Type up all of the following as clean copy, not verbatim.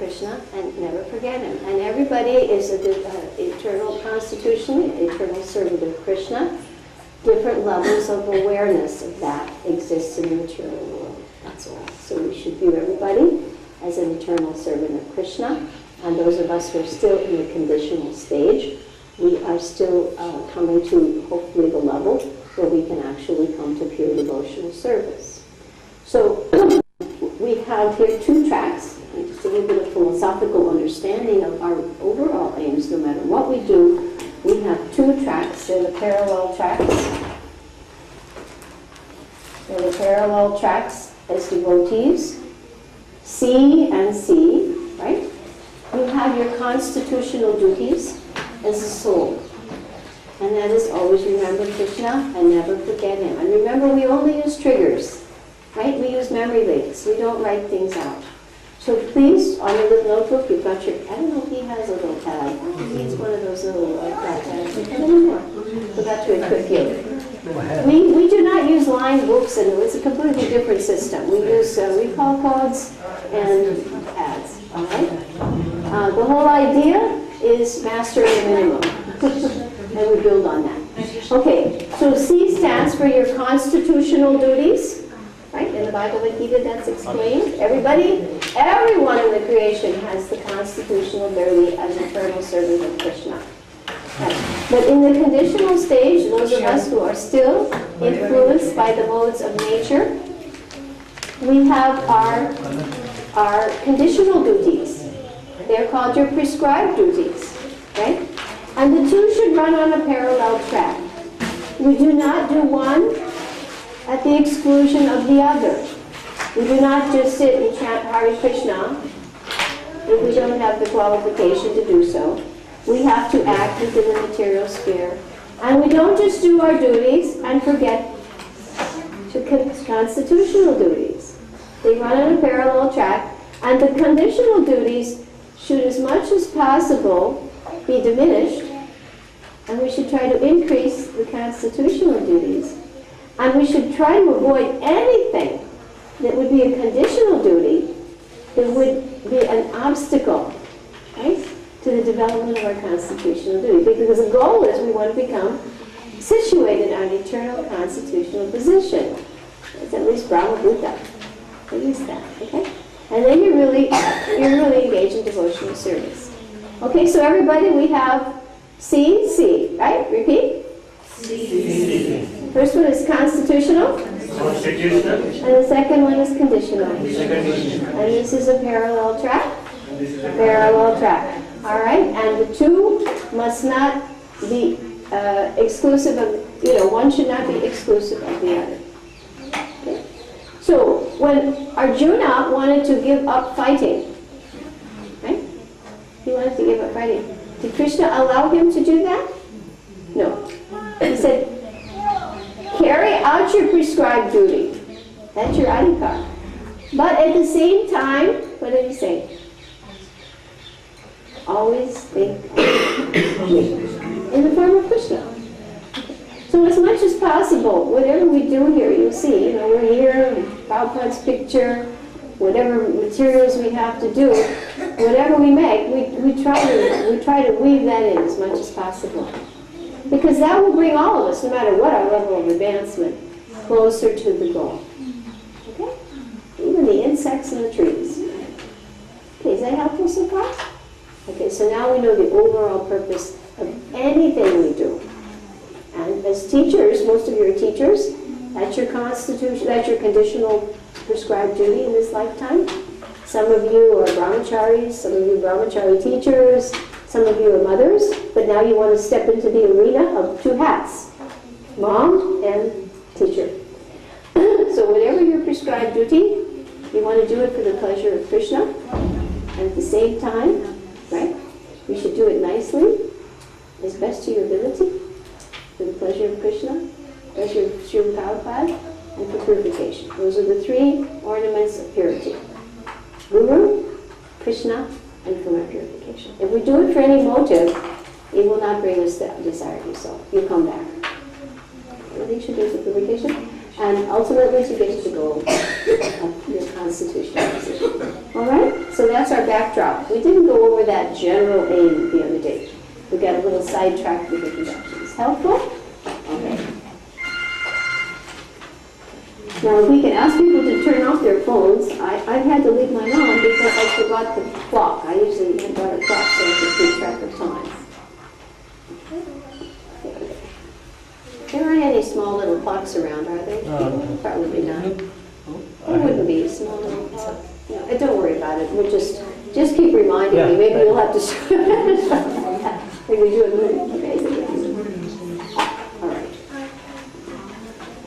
Krishna and never forget him. And everybody is an eternal constitution, eternal servant of Krishna. Different levels of awareness of that exists in the material world. That's all. So we should view everybody as an eternal servant of Krishna. And those of us who are still in the conditional stage, we are still coming to hopefully the level where we can actually come to pure devotional service. So we have here 2 tracks, and just a little bit of philosophical understanding of our overall aims. No matter what we do, we have 2 tracks. They're the parallel tracks. They're the parallel tracks as devotees. C and C, right? You have your constitutional duties as a soul. And that is always remember Krishna and never forget him. And remember, we only use triggers, right? We use memory links. We don't write things out. So please, on your little notebook, you've got your, I don't know if he has a little pad. He needs one of those little pads. Forgot to equip you. We do not use line books, and it's a completely different system. We use recall codes and pads, all right? The whole idea is mastering the minimum, and we build on that. Okay, so C stands for your constitutional duties. Right? In the Bhagavad Gita, that's explained. Everyone in the creation has the constitutional ability as an eternal servant of Krishna. Right. But in the conditional stage, those of us who are still influenced by the modes of nature, we have our conditional duties. They're called your prescribed duties. Right? And the 2 should run on a parallel track. We do not do one at the exclusion of the other. We do not just sit and chant Hare Krishna if we don't have the qualification to do so. We have to act within the material sphere. And we don't just do our duties and forget constitutional duties. They run on a parallel track, and the conditional duties should, as much as possible, be diminished, and we should try to increase the constitutional duties. And we should try to avoid anything that would be a conditional duty that would be an obstacle, right, to the development of our constitutional duty. Because the goal is we want to become situated on eternal constitutional position. It's at least Brahma Buddha. At least that, okay? And then you're really engaged in devotional service. Okay, so everybody, we have C, C, right? Repeat. C. First one is constitutional. Constitutional. And the second one is conditional. And this is a parallel track. Parallel track. All right? And the 2 must not be exclusive of, one should not be exclusive of the other. Okay? So, when Arjuna wanted to give up fighting, right? He wanted to give up fighting. Did Krishna allow him to do that? No. He said, carry out your prescribed duty. That's your adhikar. But at the same time, what did he say? Always think of me. In the form of Krishna. So as much as possible, whatever we do here, you'll see, we're here, Prabhupada's picture, whatever materials we have to do, whatever we make, we try to weave that in as much as possible. Because that will bring all of us, no matter what our level of advancement, closer to the goal. Okay? Even the insects and the trees. Okay, is that helpful so far? Okay, so now we know the overall purpose of anything we do. And as teachers, most of you are teachers, that's your constitution, that's your conditional prescribed duty in this lifetime. Some of you are brahmacharis, some of you are brahmachari teachers, some of you are mothers, but now you want to step into the arena of 2 hats, mom and teacher. So whatever your prescribed duty, you want to do it for the pleasure of Krishna, and at the same time, right, you should do it nicely, as best to your ability, for the pleasure of Krishna, pleasure of Srila Prabhupada, and for purification. Those are the 3 ornaments of purity. Guru, Krishna, and for our purification. If we do it for any motive, it will not bring us the desired result. You'll come back. Everything should be for purification. and ultimately to get to the goal of your constitutional position. All right? So that's our backdrop. We didn't go over that general aim the other day. We got a little sidetracked with introductions. Helpful? Okay. Now, if we can ask people to turn off their phones, I've had to leave mine on because I forgot the clock. I usually have got a clock so I can keep track of time. There aren't any small little clocks around, are there? Probably not. There wouldn't be small little. Don't worry about it. We'll just keep reminding me. Maybe you'll have to. Maybe do it. Okay. All right.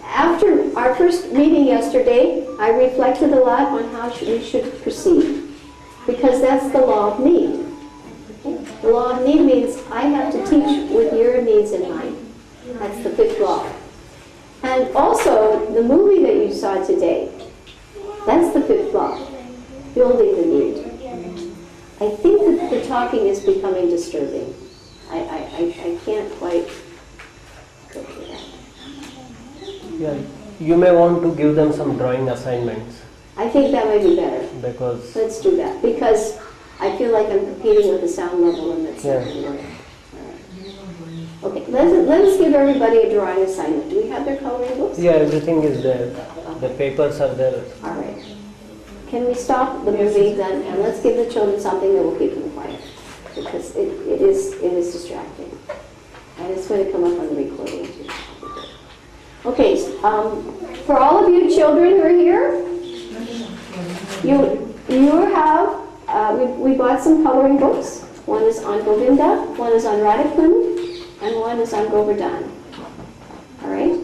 After our first meeting yesterday, I reflected a lot on how we should proceed, because that's the law of need. The law of need means I have to teach with your needs in mind. That's the fifth law. And also, the movie that you saw today, that's the fifth law, building the need. I think that the talking is becoming disturbing. I can't quite go through that. Yeah, you may want to give them some drawing assignments. I think that might be better. Because let's do that, because I feel like I'm competing with the sound level and that's not going to work. Okay, let us give everybody a drawing assignment. Do we have their coloring books? Yeah, everything is there. The papers are there. All right. Can we stop the movie then, and let's give the children something that will keep them quiet, because it is distracting, and it's going to come up on the recording too. Okay, for all of you children who are here, you have we bought some coloring books. One is on Govinda, one is on Radhakund, and one is on Govardhan. All right?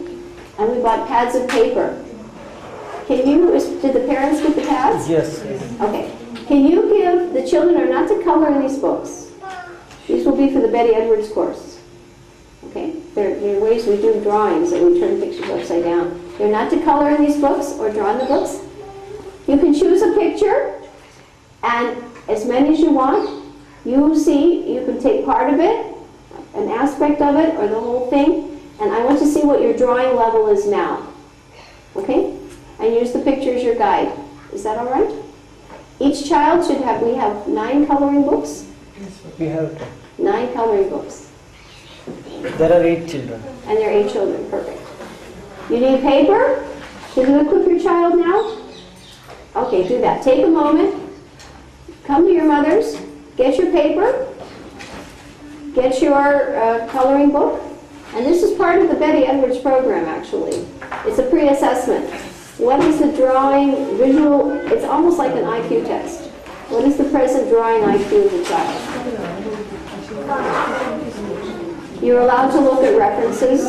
And we bought pads of paper. Did the parents get the pads? Yes. Okay. Can you give, the children are not to color in these books. These will be for the Betty Edwards course. Okay? There are ways we do drawings that we turn pictures upside down. They're not to color in these books or draw in the books. You can choose a picture, and as many as you want. You can take part of it, an aspect of it, or the whole thing, and I want to see what your drawing level is now. Okay? And use the picture as your guide. Is that all right? Each child we have 9 coloring books? We have 9 coloring books. There are 8 children. And there are 8 children, perfect. You need paper? Can you equip your child now? Okay, do that. Take a moment. Come to your mothers. Get your paper. Get your coloring book. And this is part of the Betty Edwards program, actually. It's a pre-assessment. What is the drawing, visual, it's almost like an IQ test. What is the present drawing IQ of the child? You're allowed to look at references.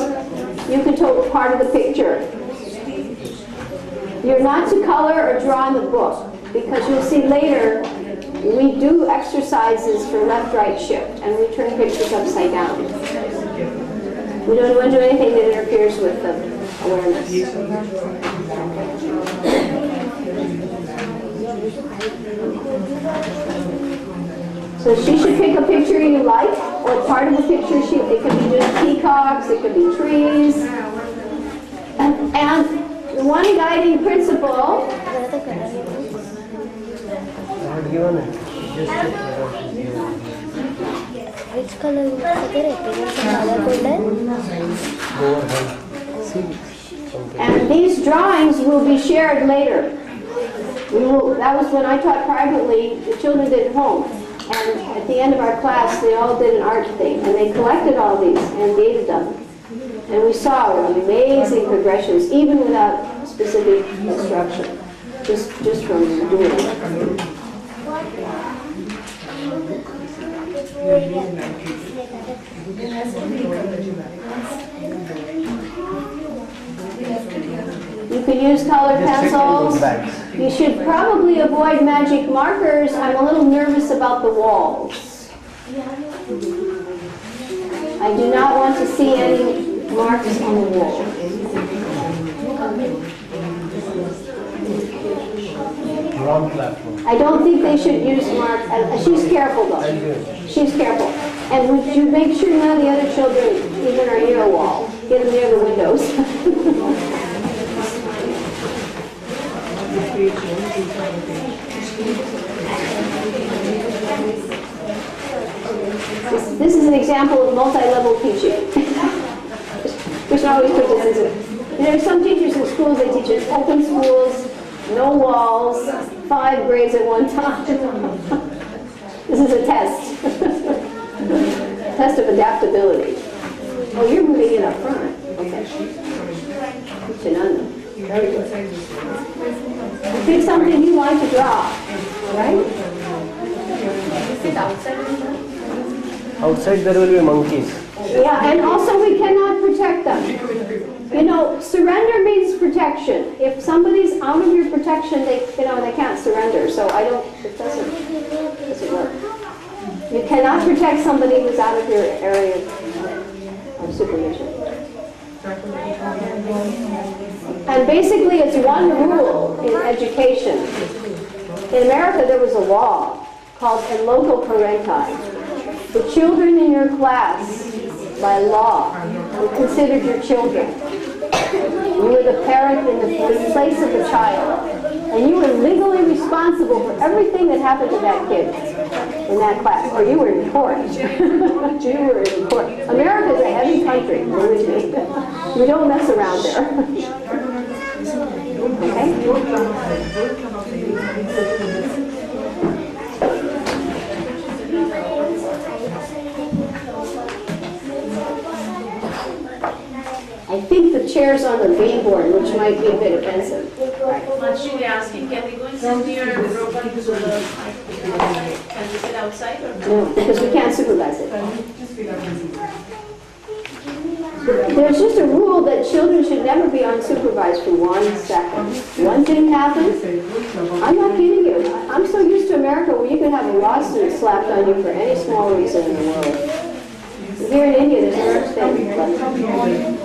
You can take part of the picture. You're not to color or draw in the book, because you'll see later we do exercises for left-right shift, and we turn pictures upside down. We don't want to do anything that interferes with the awareness. So she should pick a picture you like, or part of the picture. It could be just peacocks, it could be trees. And the one guiding principle. Which color is it? And these drawings will be shared later. That was when I taught privately, the children did it home. And at the end of our class, they all did an art thing. And they collected all these and dated them. And we saw amazing progressions, even without specific instruction, just from doing it. You can use colored pencils. You should probably avoid magic markers. I'm a little nervous about the walls. I do not want to see any marks on the wall. Wrong platform. I don't think they should use marks. She's careful though. She's careful. And would you make sure none of the other children even are near a wall? Get them near the windows. This is an example of multi-level teaching. We should always put this in. There are some teachers in schools, they teach in open schools, no walls, 5 grades at one time. This is a test. Test of adaptability. Oh, you're moving it up front. Okay. Very good. Pick something you like to draw, right? Outside there will be monkeys. Yeah, and also we cannot protect them. You know, surrender means protection. If somebody's out of your protection, they can't surrender. So it doesn't work. You cannot protect somebody who's out of your area of supervision. And basically it's one rule in education. In America there was a law called in loco parenti. The children in your class, by law, were considered your children. You were the parent in the place of the child. And you were legally responsible for everything that happened to that kid in that class. Or you were in court. You were in court. America is a heavy country, believe me. We don't mess around there. Okay? I think the chair's on the beam board, which might be a bit offensive. Actually, asking, can we go and sit here broken so can we sit outside or no? No, because we can't supervise it. There's just a rule that children should never be unsupervised for 1 second. One thing happens, I'm not kidding you. I'm so used to America where you can have a lawsuit slapped on you for any small reason in the world. Here in India, there's no such thing.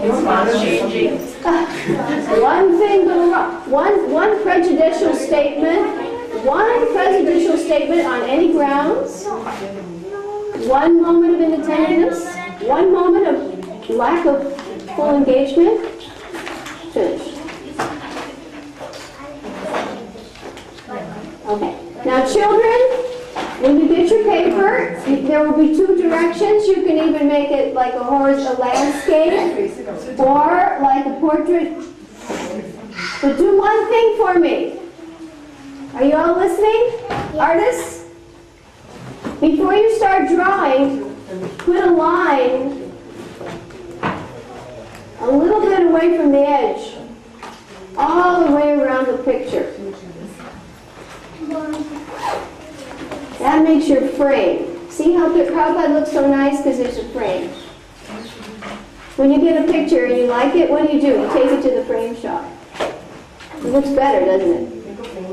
It's fast changing. One thing go wrong. One prejudicial statement. One prejudicial statement on any grounds. One moment of inattentiveness. One moment of lack of full engagement. Finished. Okay. Now, children. When you get your paper, there will be 2 directions. You can even make it like a landscape or like a portrait. But do one thing for me. Are you all listening? Artists? Before you start drawing, put a line a little bit away from the edge, all the way around the picture. That makes your frame. See how that looks so nice because there's a frame. When you get a picture and you like it, what do? You take it to the frame shop. It looks better, doesn't it?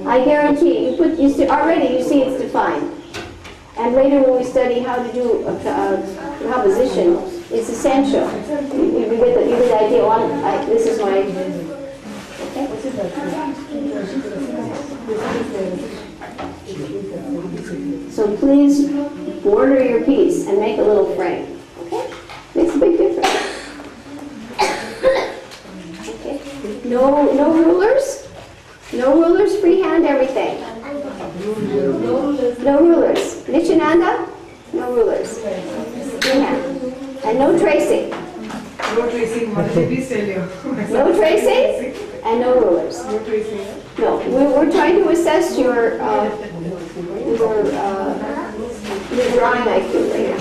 I guarantee already you see it's defined. And later when we study how to do a composition, it's essential. You get the idea. This is my. Okay. So please border your piece and make a little frame. Okay? Makes a big difference. Okay? No rulers? No rulers, freehand everything. No rulers. Nityananda? No rulers. Freehand. And no tracing. No tracing, No tracing and no rulers. No tracing. No, we're trying to assess your drawing IQ right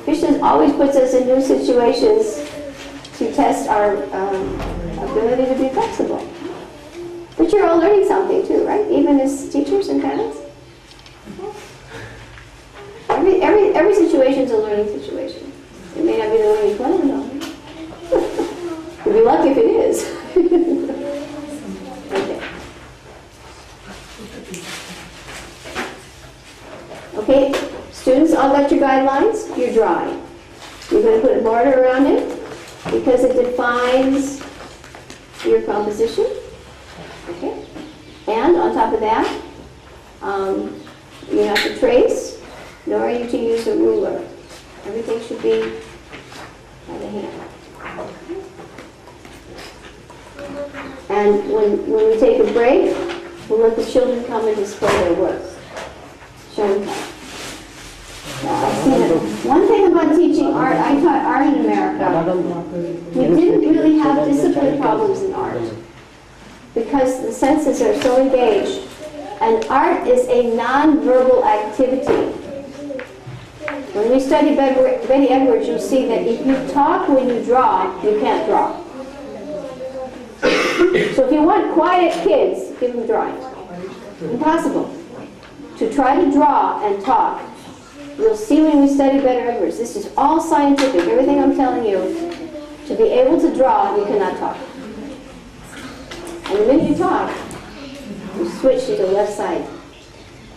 Krishna always puts us in new situations to test our ability to be flexible. But you're all learning something too, right? Even as teachers and parents. Every situation is a learning situation. It may not be the learning one, no. You'll be lucky if it is. Okay. Okay, students, all got your guidelines? You're drawing. You're going to put a border around it because it defines your composition. Okay? And on top of that, you're not to trace, nor are you to use a ruler. Everything should be by the hand. And when we take a break, we'll let the children come and display their work. Show them. I see that. One thing about teaching art, I taught art in America. We didn't really have discipline problems in art because the senses are so engaged. And art is a non-verbal activity. When we study Betty Edwards, you'll see that if you talk when you draw, you can't draw. So if you want quiet kids, give them drawing. Impossible. To try to draw and talk. You'll see when we study Betty Edwards, this is all scientific. Everything I'm telling you, to be able to draw, you cannot talk. And the minute you talk, you switch to the left side.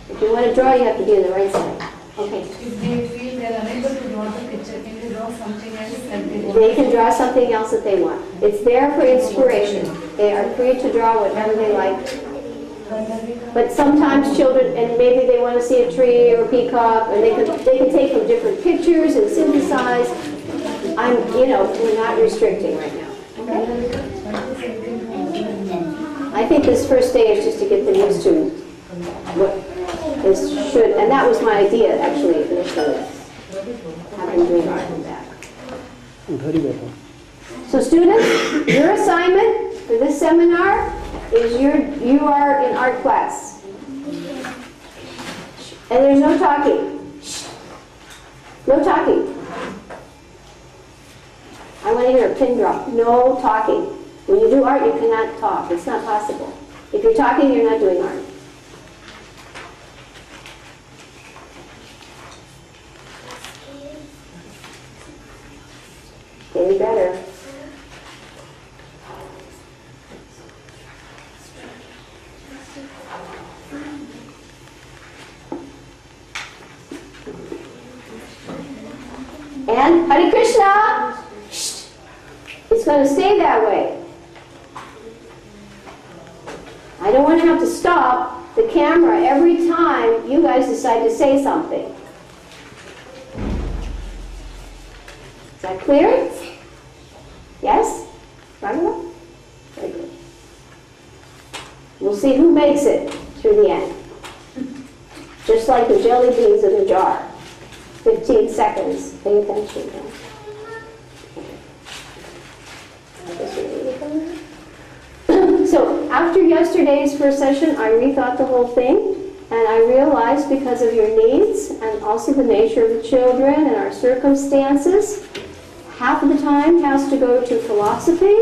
If you want to draw, you have to be on the right side. Okay. If they feel they are unable to draw the picture, can they draw something else that they want? They can draw something else that they want. It's there for inspiration. They are free to draw whatever they like. But sometimes children, and maybe they want to see a tree or a peacock, and they can take from different pictures and synthesize. We're not restricting right now. Okay? I think this first day is just to get them used to what this should, and that was my idea actually initially. Have them doing art and that. Very well. So students, your assignment for this seminar is you are in art class. And there's no talking. No talking. I want to hear a pin drop. No talking. When you do art, you cannot talk. It's not possible. If you're talking, you're not doing art. Getting better. And Hare Krishna, it's going to stay that way. I don't want to have to stop the camera every time you guys decide to say something. Is that clear? Yes? Raghuva? Very good. We'll see who makes it through the end. Just like the jelly beans in a jar. 15 seconds. Pay attention. So after yesterday's first session, I rethought the whole thing, and I realized because of your needs and also the nature of the children and our circumstances, half of the time has to go to philosophy,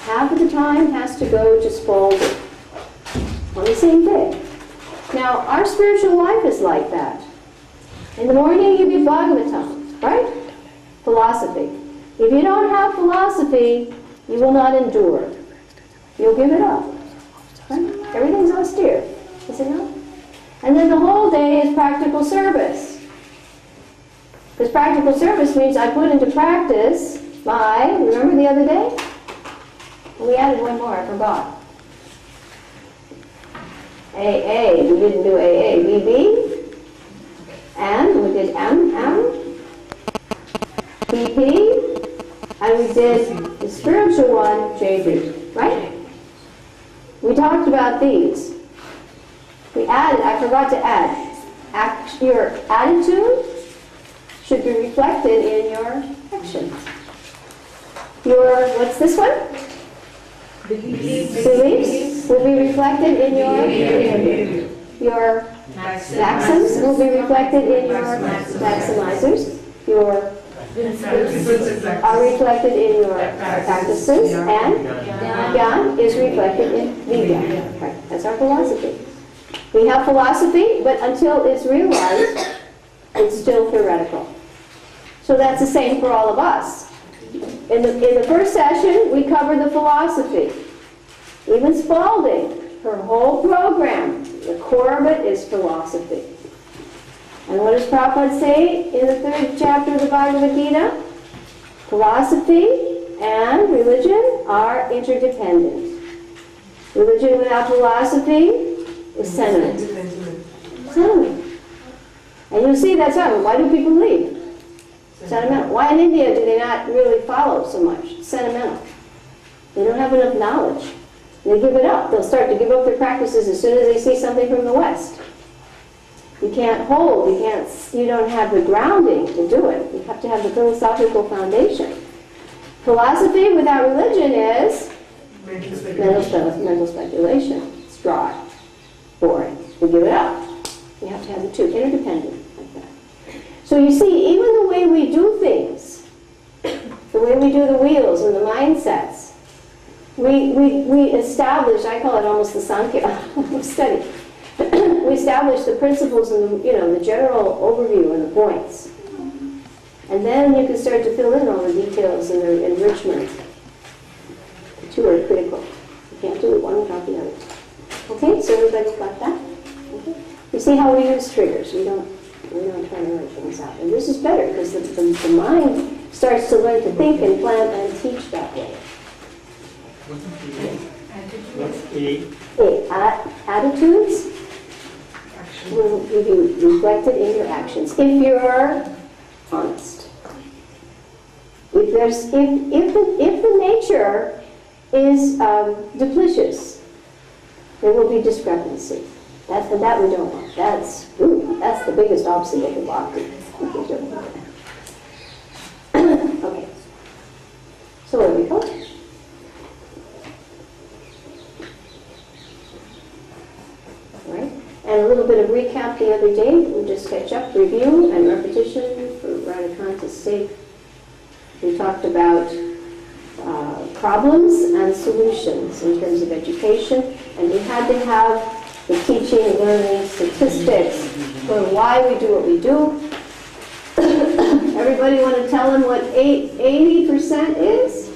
half of the time has to go to Spalding on the same day. Now, our spiritual life is like that. In the morning, you get Bhagavatam, right? Philosophy. If you don't have philosophy, you will not endure. You'll give it up. Right? Everything's austere, is it not? And then the whole day is practical service. Because practical service means I put into practice my, remember the other day? We added one more, I forgot. AA, we didn't do AA, BB, and we did MM, PP, and we did the spiritual one, JB, right? We talked about these. We added, I forgot to add, your attitude should be reflected in your actions. Your, what's this one? Beliefs will be reflected in your maxims will be reflected in your maximizers. Your are reflected in your practices, and Gyan is reflected in Vigyan. Right. That's our philosophy. We have philosophy, but until it's realized, it's still theoretical. So that's the same for all of us. In the first session, we covered the philosophy. Even Spalding, her whole program, the core of it is philosophy. And what does Prabhupada say in the 3rd chapter of the Bhagavad Gita? Philosophy and religion are interdependent. Religion without philosophy is sentiment. Sentiment. And you see that's how. Why do people leave? Sentimental. Why in India do they not really follow so much? It's sentimental. They don't have enough knowledge. They give it up. They'll start to give up their practices as soon as they see something from the West. You can't hold, you don't have the grounding to do it. You have to have the philosophical foundation. Philosophy without religion is mental speculation. It's dry, boring. We give it up. You have to have the two, interdependent, like that. So you see, even the way we do things, the way we do the wheels and the mindsets, we establish, I call it almost the Sankhya study. We establish the principles and the general overview and the points. And then you can start to fill in all the details and the enrichment. The two are critical. You can't do it one without the other. Okay, so everybody's got that? Okay. You see how we use triggers. We don't try to write things out. And this is better because the mind starts to learn to think and plan and teach that way. Attitudes will be reflected in your actions if you're honest. If the nature is duplicious, there will be discrepancy. That we don't want. That's the biggest obstacle to bhakti. Okay. So where we go? Right? And a little bit of recap the other day. We'll just catch up, review, and repetition for Radhakanta's sake. We talked about problems and solutions in terms of education, and we had to have the teaching, learning, statistics for why we do what we do. Everybody want to tell them what 80% is?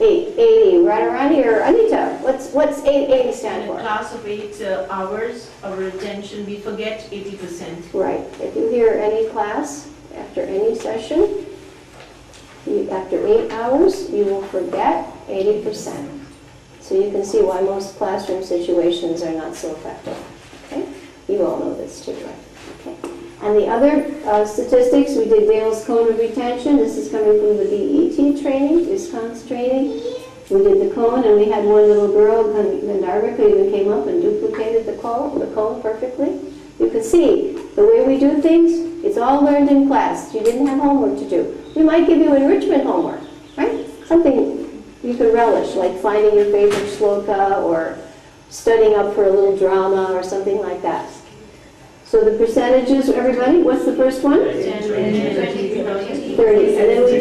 80, right around here. Anita, what's 80 stand In a for? class of 8 hours, our attention, we forget 80%. Right. If you hear any class after any session, after 8 hours, you will forget 80%. So you can see why most classroom situations are not so effective. Okay? You all know this too, right? Okay. And the other statistics, we did Dale's cone of retention. This is coming from the BET training, ISKCON's training. We did the cone, and we had one little girl, Gandharvika, even came up and duplicated the cone perfectly. You can see the way we do things, it's all learned in class. You didn't have homework to do. We might give you enrichment homework, right? Something you could relish, like finding your favorite shloka or studying up for a little drama or something like that. So the percentages, everybody, what's the first one? 30. And then we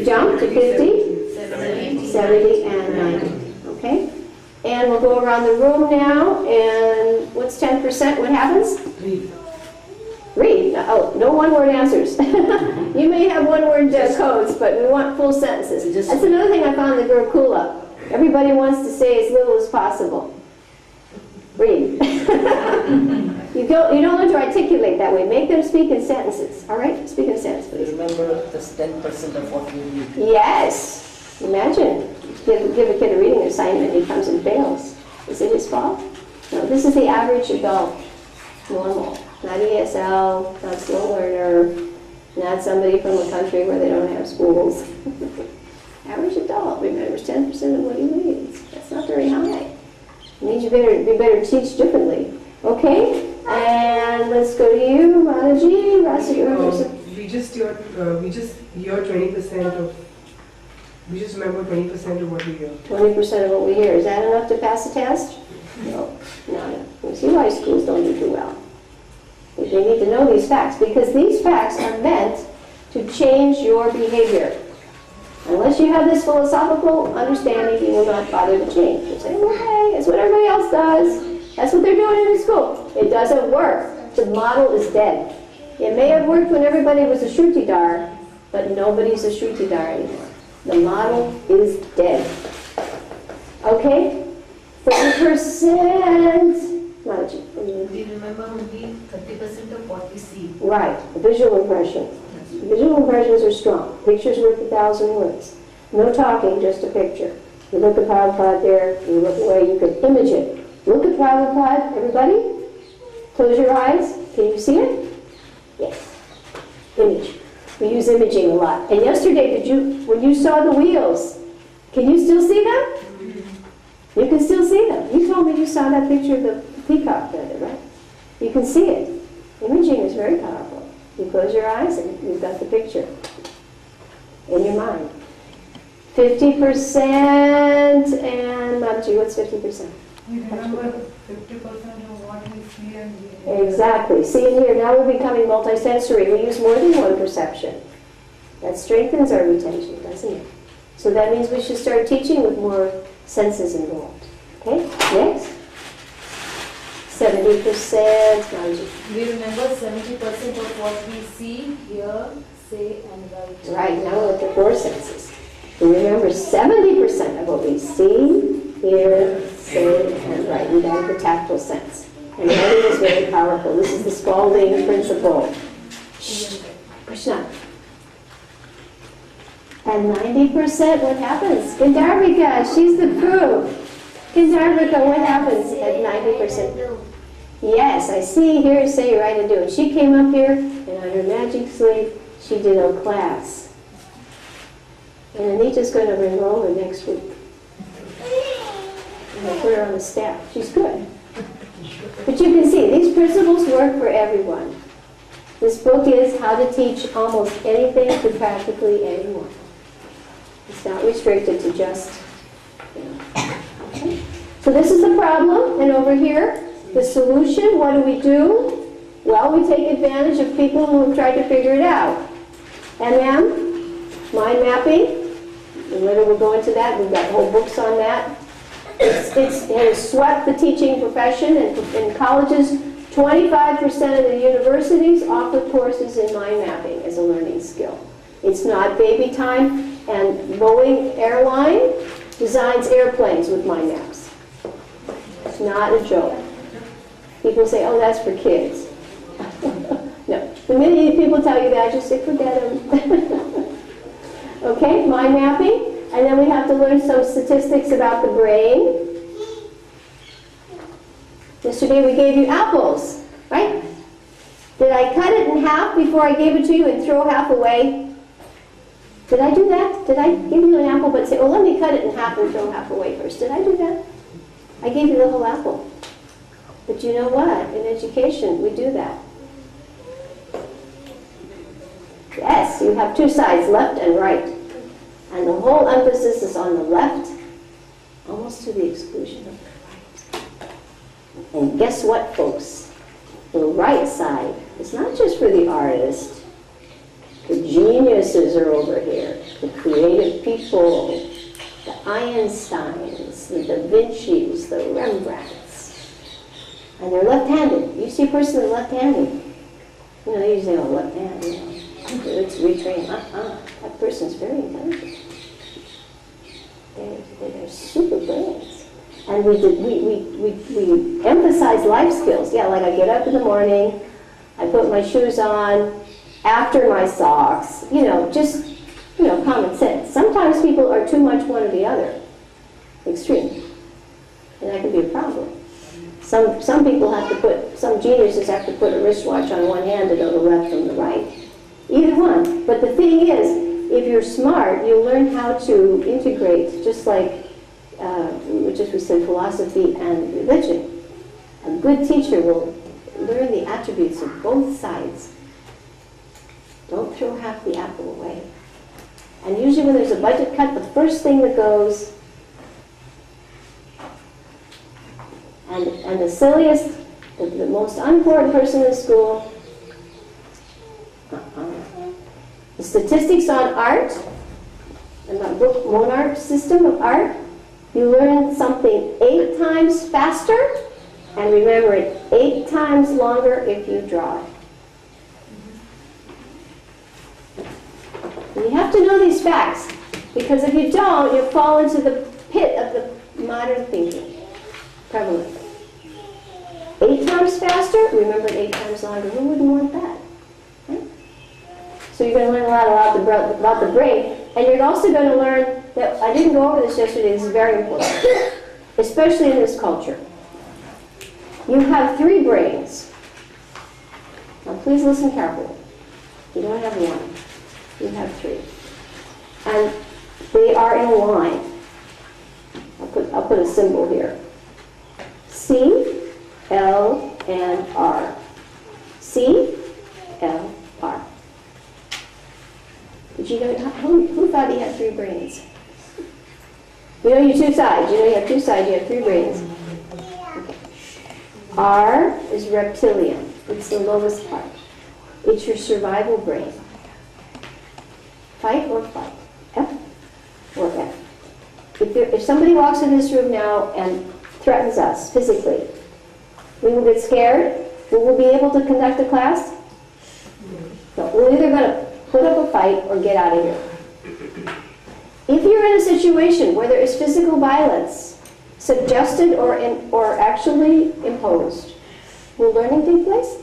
jump to 50, 70, and 90. Okay? And we'll go around the room now, and what's 10%? What happens? Read. Oh, no one-word answers. You may have one-word codes, but we want full sentences. That's another thing I found in the Gurukula. Everybody wants to say as little as possible. Read. You don't want to articulate that way. Make them speak in sentences. All right? Speak in a sentence, please. Remember this 10% of what we read. Yes. Imagine. Give a kid a reading assignment and he comes and fails. Is it his fault? No, this is the average adult. Normal. Not ESL, not slow learner, not somebody from a country where they don't have schools. Average adult remembers 10% of what he reads. That's not very high. It means you better teach differently. Okay? And let's go to you, Raji. We just hear 20% of. We just remember 20% of what we hear. 20% of what we hear. Is that enough to pass the test? No, not enough. You see why schools don't do too well. They need to know these facts, because these facts are meant to change your behavior. Unless you have this philosophical understanding, you will not bother to change. You say, okay, it's what everybody else does. That's what they're doing in the school. It doesn't work. The model is dead. It may have worked when everybody was a Shrutidar, but nobody's a Shrutidar anymore. The model is dead. Okay? 30%. We remember only 30% of what we see. Right, visual impression. Visual impressions are strong. Pictures worth 1,000 words. No talking, just a picture. You look at Prabhupada there, you look away, you can image it. Look at Prabhupada, everybody. Close your eyes. Can you see it? Yes. Image. We use imaging a lot. And yesterday, when you saw the wheels, can you still see them? You can still see them. You told me you saw that picture of the peacock the other, right? You can see it. Imaging is very powerful. You close your eyes and you've got the picture in your mind. 50% and Mamji, what's 50%? We remember 50% of what we see and hear. Exactly. See and hear. Now we're becoming multisensory. We use more than one perception. That strengthens our retention, doesn't it? So that means we should start teaching with more senses involved. Okay? Next. 70%. Mamji. We remember 70% of what we see, hear, say, and write. Right, now we're at the four senses. We remember 70% of what we see, hear, say, and write. We have the tactile sense. And writing is very powerful. This is the Spalding principle. Shh, Krishna. And 90%, what happens? Gandharvika, she's the proof. Gandharvika, what happens at 90%? Yes, I see, hear, say, write, and do. And she came up here, and on her magic sleeve, she did a class. And Anita's going to enroll her next week. And I'll put her on the staff. She's good. But you can see, these principles work for everyone. This book is How to Teach Almost Anything to Practically Anyone. It's not restricted to just, Okay. So this is the problem, and over here, the solution, what do? Well, we take advantage of people who have tried to figure it out. Mind mapping, and later we'll go into that. We've got whole books on that. It has swept the teaching profession, and in colleges, 25% of the universities offer courses in mind mapping as a learning skill. It's not baby time, and Boeing Airline designs airplanes with mind maps. It's not a joke. People say, oh, that's for kids. No. The minute people tell you that, just say, forget them. Okay, mind mapping. And then we have to learn some statistics about the brain. Yesterday we gave you apples, right? Did I cut it in half before I gave it to you and throw half away? Did I do that? Did I give you an apple but say, oh, let me cut it in half and throw half away first? Did I do that? I gave you the whole apple. But you know what? In education, we do that. Yes, you have two sides, left and right. And the whole emphasis is on the left, almost to the exclusion of the right. And guess what, folks? The right side is not just for the artist. The geniuses are over here. The creative people, the Einsteins, the Da Vinci's, the Rembrandts. And they're left-handed. You see a person that's left-handed. You know, they usually say, oh, left-handed, it's retrained. That person's very intelligent. They're super brains. And we emphasize life skills. Yeah, like I get up in the morning, I put my shoes on, after my socks, just common sense. Sometimes people are too much one or the other. Extreme. And that can be a problem. Some people have to put, some geniuses have to put a wristwatch on one hand to know the left from the right. Either one. But the thing is, if you're smart, you'll learn how to integrate, just like, we said, philosophy and religion. A good teacher will learn the attributes of both sides. Don't throw half the apple away. And usually when there's a budget cut, the first thing that goes, and the silliest, the most unimportant person in school, the statistics on art, and my book, Monarch System of Art, you learn something 8 times faster, and remember it 8 times longer if you draw it. And you have to know these facts, because if you don't, you'll fall into the pit of the modern thinking, prevalent. 8 times faster, remember it 8 times longer. Who wouldn't want that? Right? So you're going to learn a lot about the brain, and you're also going to learn that, I didn't go over this yesterday, this is very important, especially in this culture. You have 3 brains. Now please listen carefully. You don't have one. You have three. And they are in a line. I'll put a symbol here. C, L, and R. C, L, R. Did you know, who thought he had three brains? You know your two sides. You know you have two sides, you have three brains. Okay. R is reptilian. It's the lowest part. It's your survival brain. Fight or flight. F or F. If somebody walks in this room now and threatens us physically, we will get scared. We will be able to conduct a class. No, we're either going to put up a fight or get out of here. If you're in a situation where there is physical violence, suggested or actually imposed, will learning take place?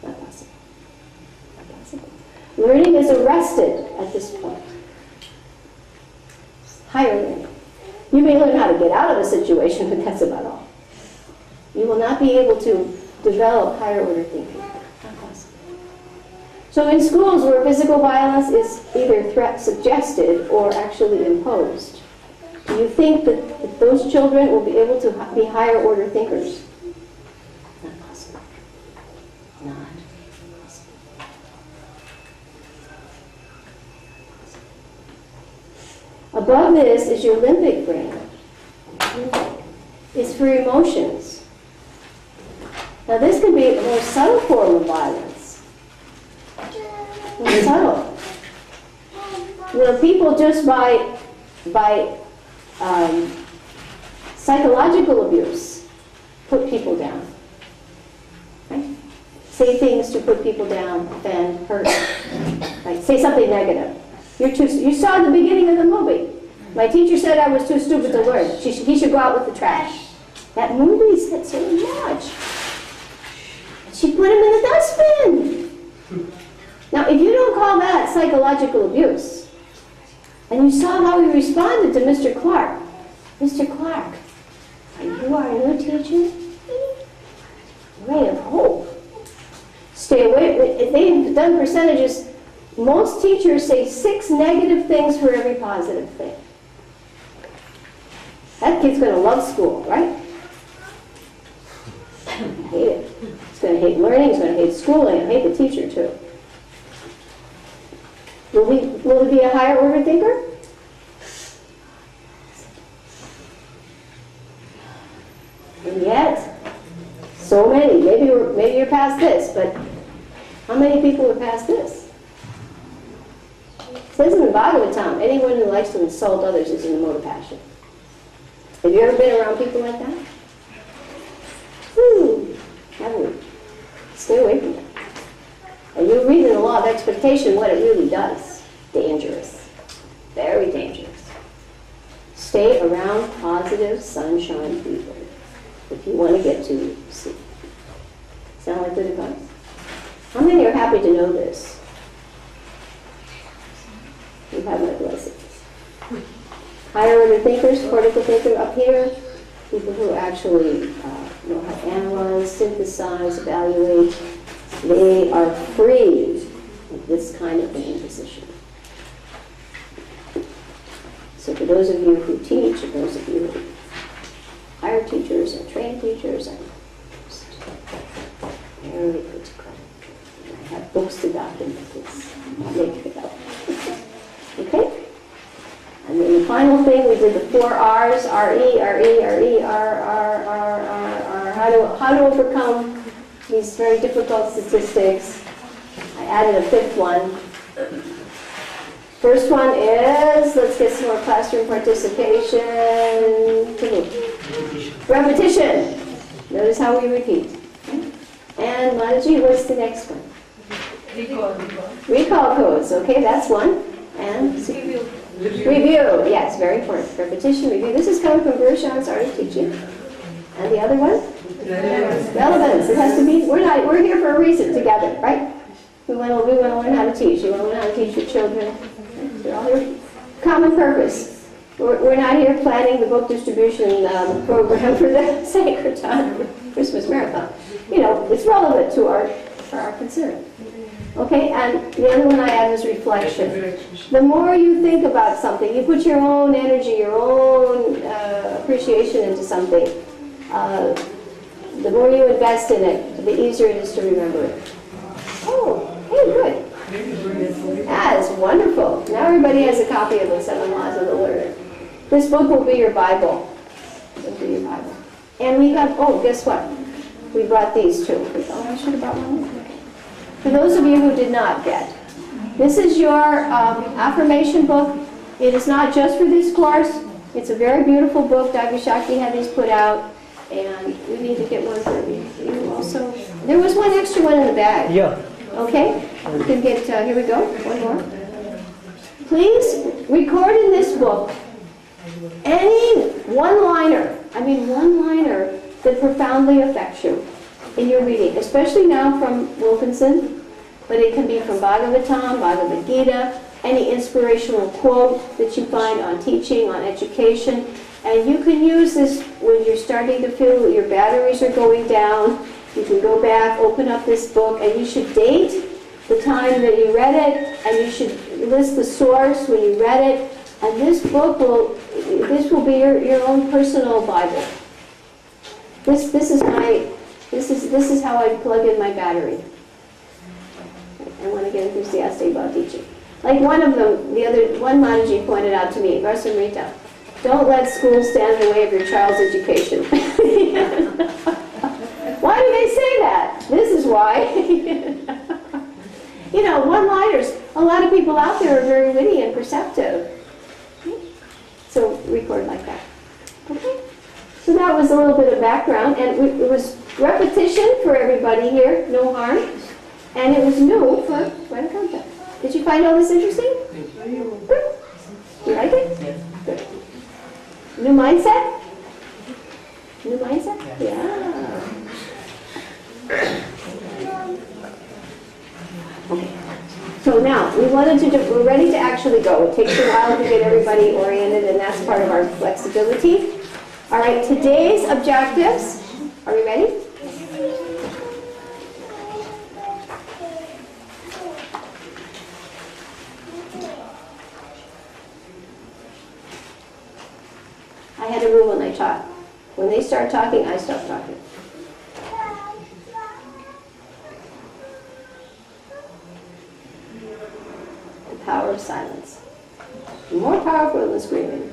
Not possible. Not possible. Learning is arrested at this point. Higher learning. You may learn how to get out of a situation, but that's about all. You will not be able to develop higher order thinking. Not possible. So in schools where physical violence is either threat suggested or actually imposed, do you think that those children will be able to be higher order thinkers? Not possible. Not possible. Above this is your limbic brain. It's for emotions. Now this could be a more subtle form of violence. More subtle. Where people just by psychological abuse put people down. Right? Say things to put people down, offend, hurt. Right? Say something negative. You saw at the beginning of the movie. My teacher said I was too stupid to learn. He should go out with the trash. That movie said so much. She put him in the dustbin. Now, if you don't call that psychological abuse, and you saw how he responded to Mr. Clark. Mr. Clark, you are a new teacher? Ray of hope. Stay away. If they've done percentages, most teachers say 6 negative things for every positive thing. That kid's going to love school, right? Hate it. He's going to hate learning, he's going to hate schooling, and hate the teacher too. Will he be a higher order thinker? And yet, so many. Maybe you're past this, but how many people are past this? It says in the Bhagavatam, anyone who likes to insult others is in the mode of passion. Have you ever been around people like that? Haven't we? Stay away from that. And you read in the law of expectation what it really does. Dangerous. Very dangerous. Stay around positive, sunshine people if you want to get to C. Sound like good advice? How many are happy to know this? You have my blessings. Higher order thinkers, cortical thinker up here, people who actually know how to analyze, synthesize, evaluate, they are free of this kind of an imposition. So for those of you who teach, and those of you who hire teachers and train teachers, I'm very good to credit. I have books to document this. I'm not making it up. Okay? And then the final thing, we did the 4 R's, R-E, R-E, R-E, R, how to overcome these very difficult statistics. I added a 5th one. First one is, let's get some more classroom participation. Repetition. Notice how we repeat. And Mataji, what's the next one? Recall codes. Okay, that's one. And review. Yes, very important. Repetition, review. This is coming from Guru Shan's already teaching. And the other one? Relevance. It has to be. We're here for a reason together, right? We want to learn how to teach. You want to learn how to teach your children. We're all here. Common purpose. We're not here planning the book distribution program for the Sankirtan Christmas Marathon. You know, it's relevant to our concern. Okay, and the other one I add is reflection. The more you think about something, you put your own energy, your own appreciation into something, the more you invest in it, the easier it is to remember it. Oh, hey, good. That's wonderful. Now everybody has a copy of the 7 Laws of the Learner. This book will be your Bible. It'll be your Bible. And we have, oh, guess what? We brought these too. Oh, I should have brought one. Okay. For those of you who did not get, this is your affirmation book. It is not just for this course. It's a very beautiful book. Dr. Shakti had these put out, and we need to get one for you also. There was one extra one in the bag. Yeah. Okay? You can get, here we go, one more. Please record in this book any one-liner, one-liner that profoundly affects you in your reading, especially now from Wilkinson, but it can be from Bhagavatam, Bhagavad Gita, any inspirational quote that you find on teaching, on education, and you can use this when you're starting to feel that your batteries are going down. You can go back, open up this book, and you should date the time that you read it, and you should list the source when you read it, and this book will be your own personal Bible. This is how I plug in my battery. I want to get enthusiastic about teaching. Like one of them, one Mataji pointed out to me, Rasamrita, don't let school stand in the way of your child's education. Why do they say that? This is why. One-liners. A lot of people out there are very witty and perceptive. So record like that. Okay? So that was a little bit of background, and it was repetition for everybody here, no harm. And it was new for Vedanta. Did you find all this interesting? Good. You like it? Yes. Good. New mindset? New mindset? Yeah. Okay. So now, we're ready to actually go. It takes a while to get everybody oriented, and that's part of our flexibility. All right, today's objectives. Are we ready? I had a rule when I taught. When they start talking, I stop talking. The power of silence. More powerful than screaming.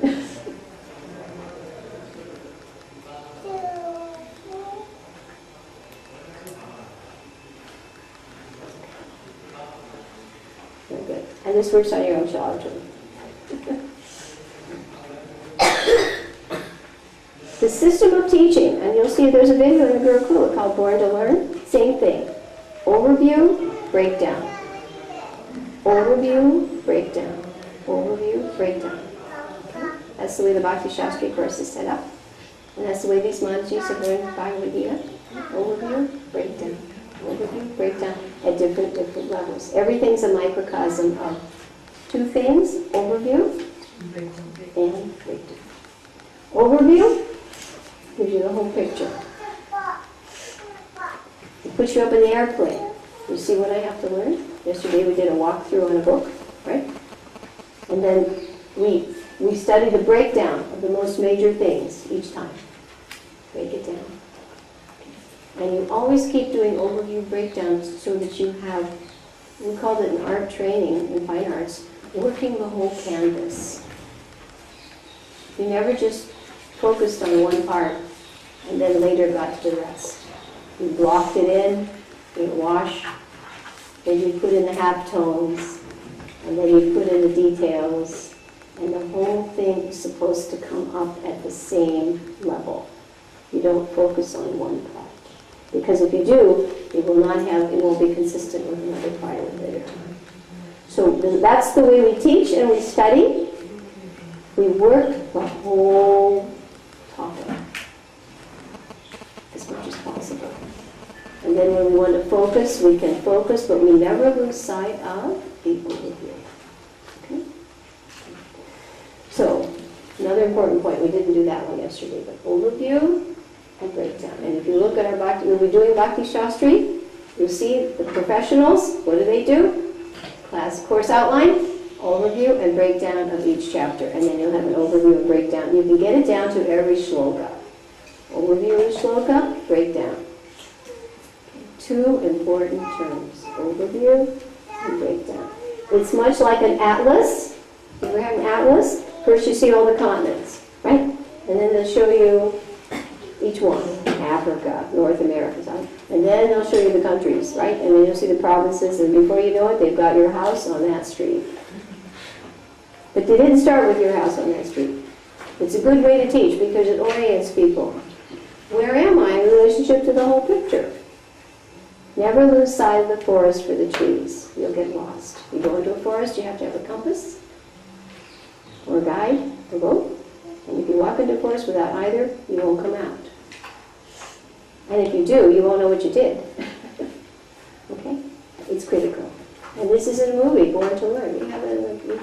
Very good. And this works on your own child too. The system of teaching, and you'll see there's a video in the Gurukula called Born to Learn. Same thing. Overview, breakdown. Overview, breakdown. Overview, breakdown. Okay? That's the way the Bhakti Shastri course is set up. And that's the way these Matajis have learned Bhagavad Gita. Overview, breakdown. Overview, breakdown at different levels. Everything's a microcosm of two things, overview and breakdown. Overview gives you the whole picture. It puts you up in the airplane. You see what I have to learn? Yesterday we did a walkthrough on a book, right? And then we study the breakdown of the most major things each time. Break it down. And you always keep doing overview breakdowns so that you have, we called it in art training, in fine arts, working the whole canvas. You never just focused on one part and then later got to the rest. You blocked it in, you wash, then you put in the halftones, and then you put in the details, and the whole thing is supposed to come up at the same level. You don't focus on one part. Because if you do, it won't be consistent with another part of it. So that's the way we teach and we study. We work the whole topic as much as possible. And then when we want to focus, we can focus, but we never lose sight of the overview. Okay? So, another important point, we didn't do that one yesterday, but overview and breakdown. And if you look at our Bhakti, when we're doing Bhakti Shastri, You'll see the professionals, what do? Class course outline, overview, and breakdown of each chapter. And then you'll have an overview and breakdown. You can get it down to every shloka. Overview of the shloka, breakdown. Two important terms, overview and breakdown. It's much like an atlas. You ever have an atlas? First you see all the continents, right? And then they'll show you each one, Africa, North America, and then they'll show you the countries, right? And then you'll see the provinces, and before you know it, they've got your house on that street. But they didn't start with your house on that street. It's a good way to teach because it orients people. Where am I in relationship to the whole picture? Never lose sight of the forest for the trees. You'll get lost. You go into a forest, you have to have a compass or a guide, a rope. And if you walk into a forest without either, you won't come out. And if you do, you won't know what you did. Okay? It's critical. And this is in a movie, Born to Learn. We have it in the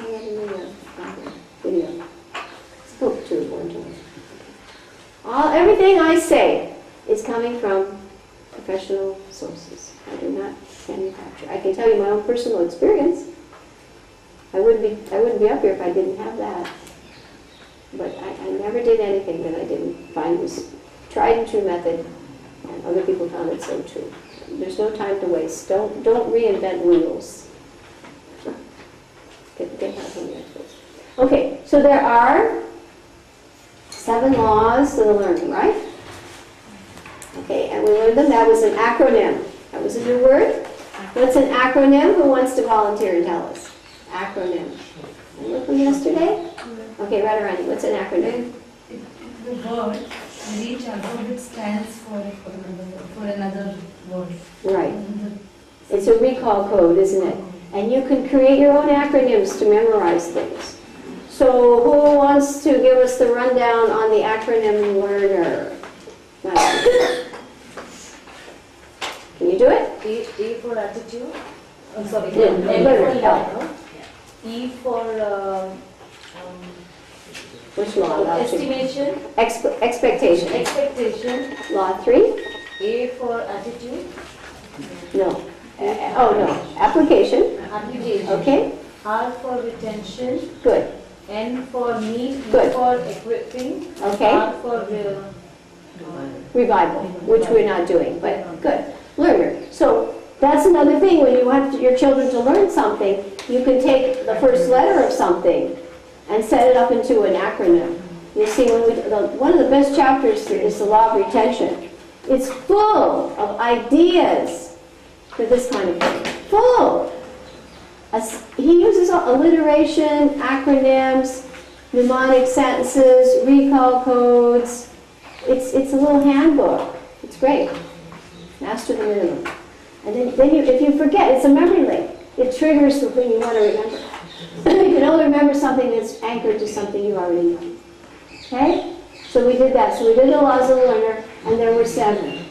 video. It's book too, Born to Learn. Everything I say is coming from professional sources. I do not manufacture. I can tell you my own personal experience. I wouldn't be up here if I didn't have that. But I never did anything that I didn't find was tried and true method, and other people found it so too. There's no time to waste. Don't reinvent wheels. Get help from the experts. Okay, so there are 7 laws to the learning, right? Okay, and we learned them. That was an acronym. That was a new word. What's an acronym? Who wants to volunteer and tell us? Acronym. Anyone from yesterday? Okay, Radharani, what's an acronym? The word and each alphabet stands for another word. Right. It's a recall code, isn't it? And you can create your own acronyms to memorize things. So who wants to give us the rundown on the acronym learner? Can you do it? A for attitude. I'm sorry. Yeah, M learner, for help. learner. E for Which law? Law 2. estimation. Expectation. Expectation. Law 3? A for attitude. No. Oh, no. Application. Application. Okay, R for retention. good. N for need. E Good. for equipping. Okay. R for Revival, which we're not doing, but good. Learner. So that's another thing. When you want your children to learn something, you can take the first letter of something and set it up into an acronym. You see, one of the best chapters is the law of retention. It's full of ideas for this kind of thing. Full. He uses alliteration, acronyms, mnemonic sentences, recall codes. It's a little handbook. It's great. Master the minimum. And then if you forget, it's a memory link. It triggers the thing you want to remember. You can only remember something that's anchored to something you already know. Okay? So we did that. So we did the laws of the learner, and there were 7.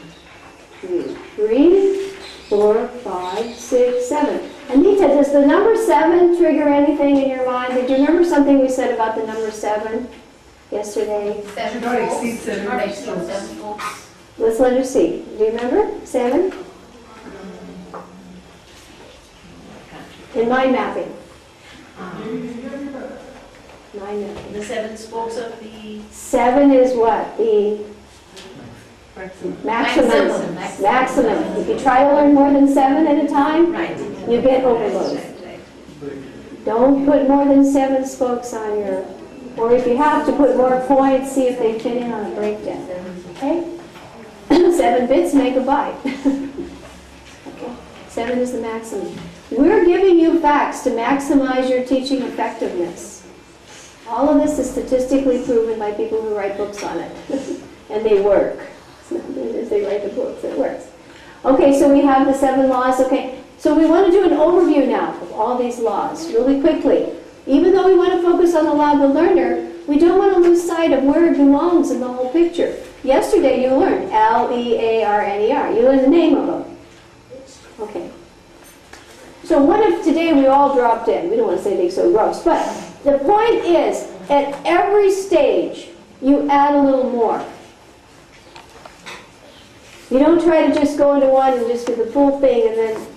3, 4, 5, 6, 7. Anita, does the number 7 trigger anything in your mind? Did you remember something we said about the number 7 yesterday? Should not exceed 7. Not exceed 7 folks. Let's let her see. Do you remember? 7? In mind mapping. Mind mapping. The 7 spokes of the 7 is what? The maximum. Maximum. Maximum. If you try to learn more than 7 at a time, right. you get overload. Don't put more than 7 spokes on your, or if you have to put more points, see if they fit in on a breakdown. Okay? 7 bits make a byte. Okay. 7 is the maximum. We're giving you facts to maximize your teaching effectiveness. All of this is statistically proven by people who write books on it. And they work. As they write the books, it works. Okay, so we have the 7 laws. Okay, so we want to do an overview now of all these laws really quickly. Even though we want to focus on the law of the learner, we don't want to lose sight of where it belongs in the whole picture. Yesterday you learned L-E-A-R-N-E-R. You learned the name of them. Okay. So what if today we all dropped in? We don't want to say anything so gross, but the point is, at every stage, you add a little more. You don't try to just go into one and just do the full thing and then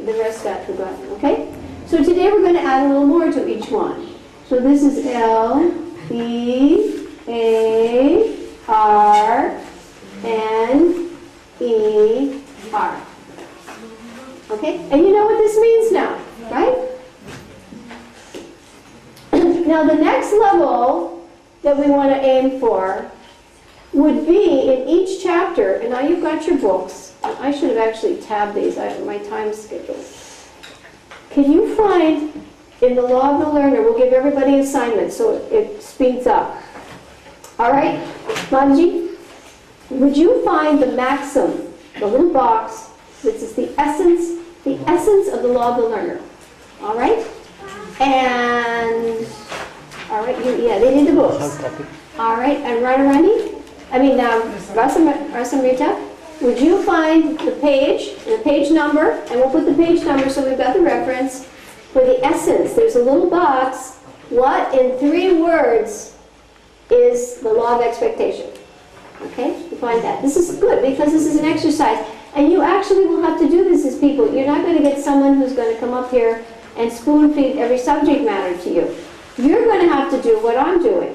the rest got forgotten, okay? So today we're going to add a little more to each one. So this is L, E, A, R, N, E, R. Okay? And you know what this means now, right? Now the next level that we want to aim for would be in each chapter, and now you've got your books. I should have actually tabbed these, my time schedule. Can you find, in the Law of the Learner, we'll give everybody assignments so it speeds up. All right, Manji, would you find the maxim, the little box, this is the essence of the Law of the Learner. All right? And, all right, yeah, they did the books. All right, and Rasamrita, would you find the page number, and we'll put the page number so we've got the reference, for the essence. There's a little box. What in 3 words is the law of expectation? Okay, you find that. This is good because this is an exercise. And you actually will have to do this as people. You're not going to get someone who's going to come up here and spoon feed every subject matter to you. You're going to have to do what I'm doing.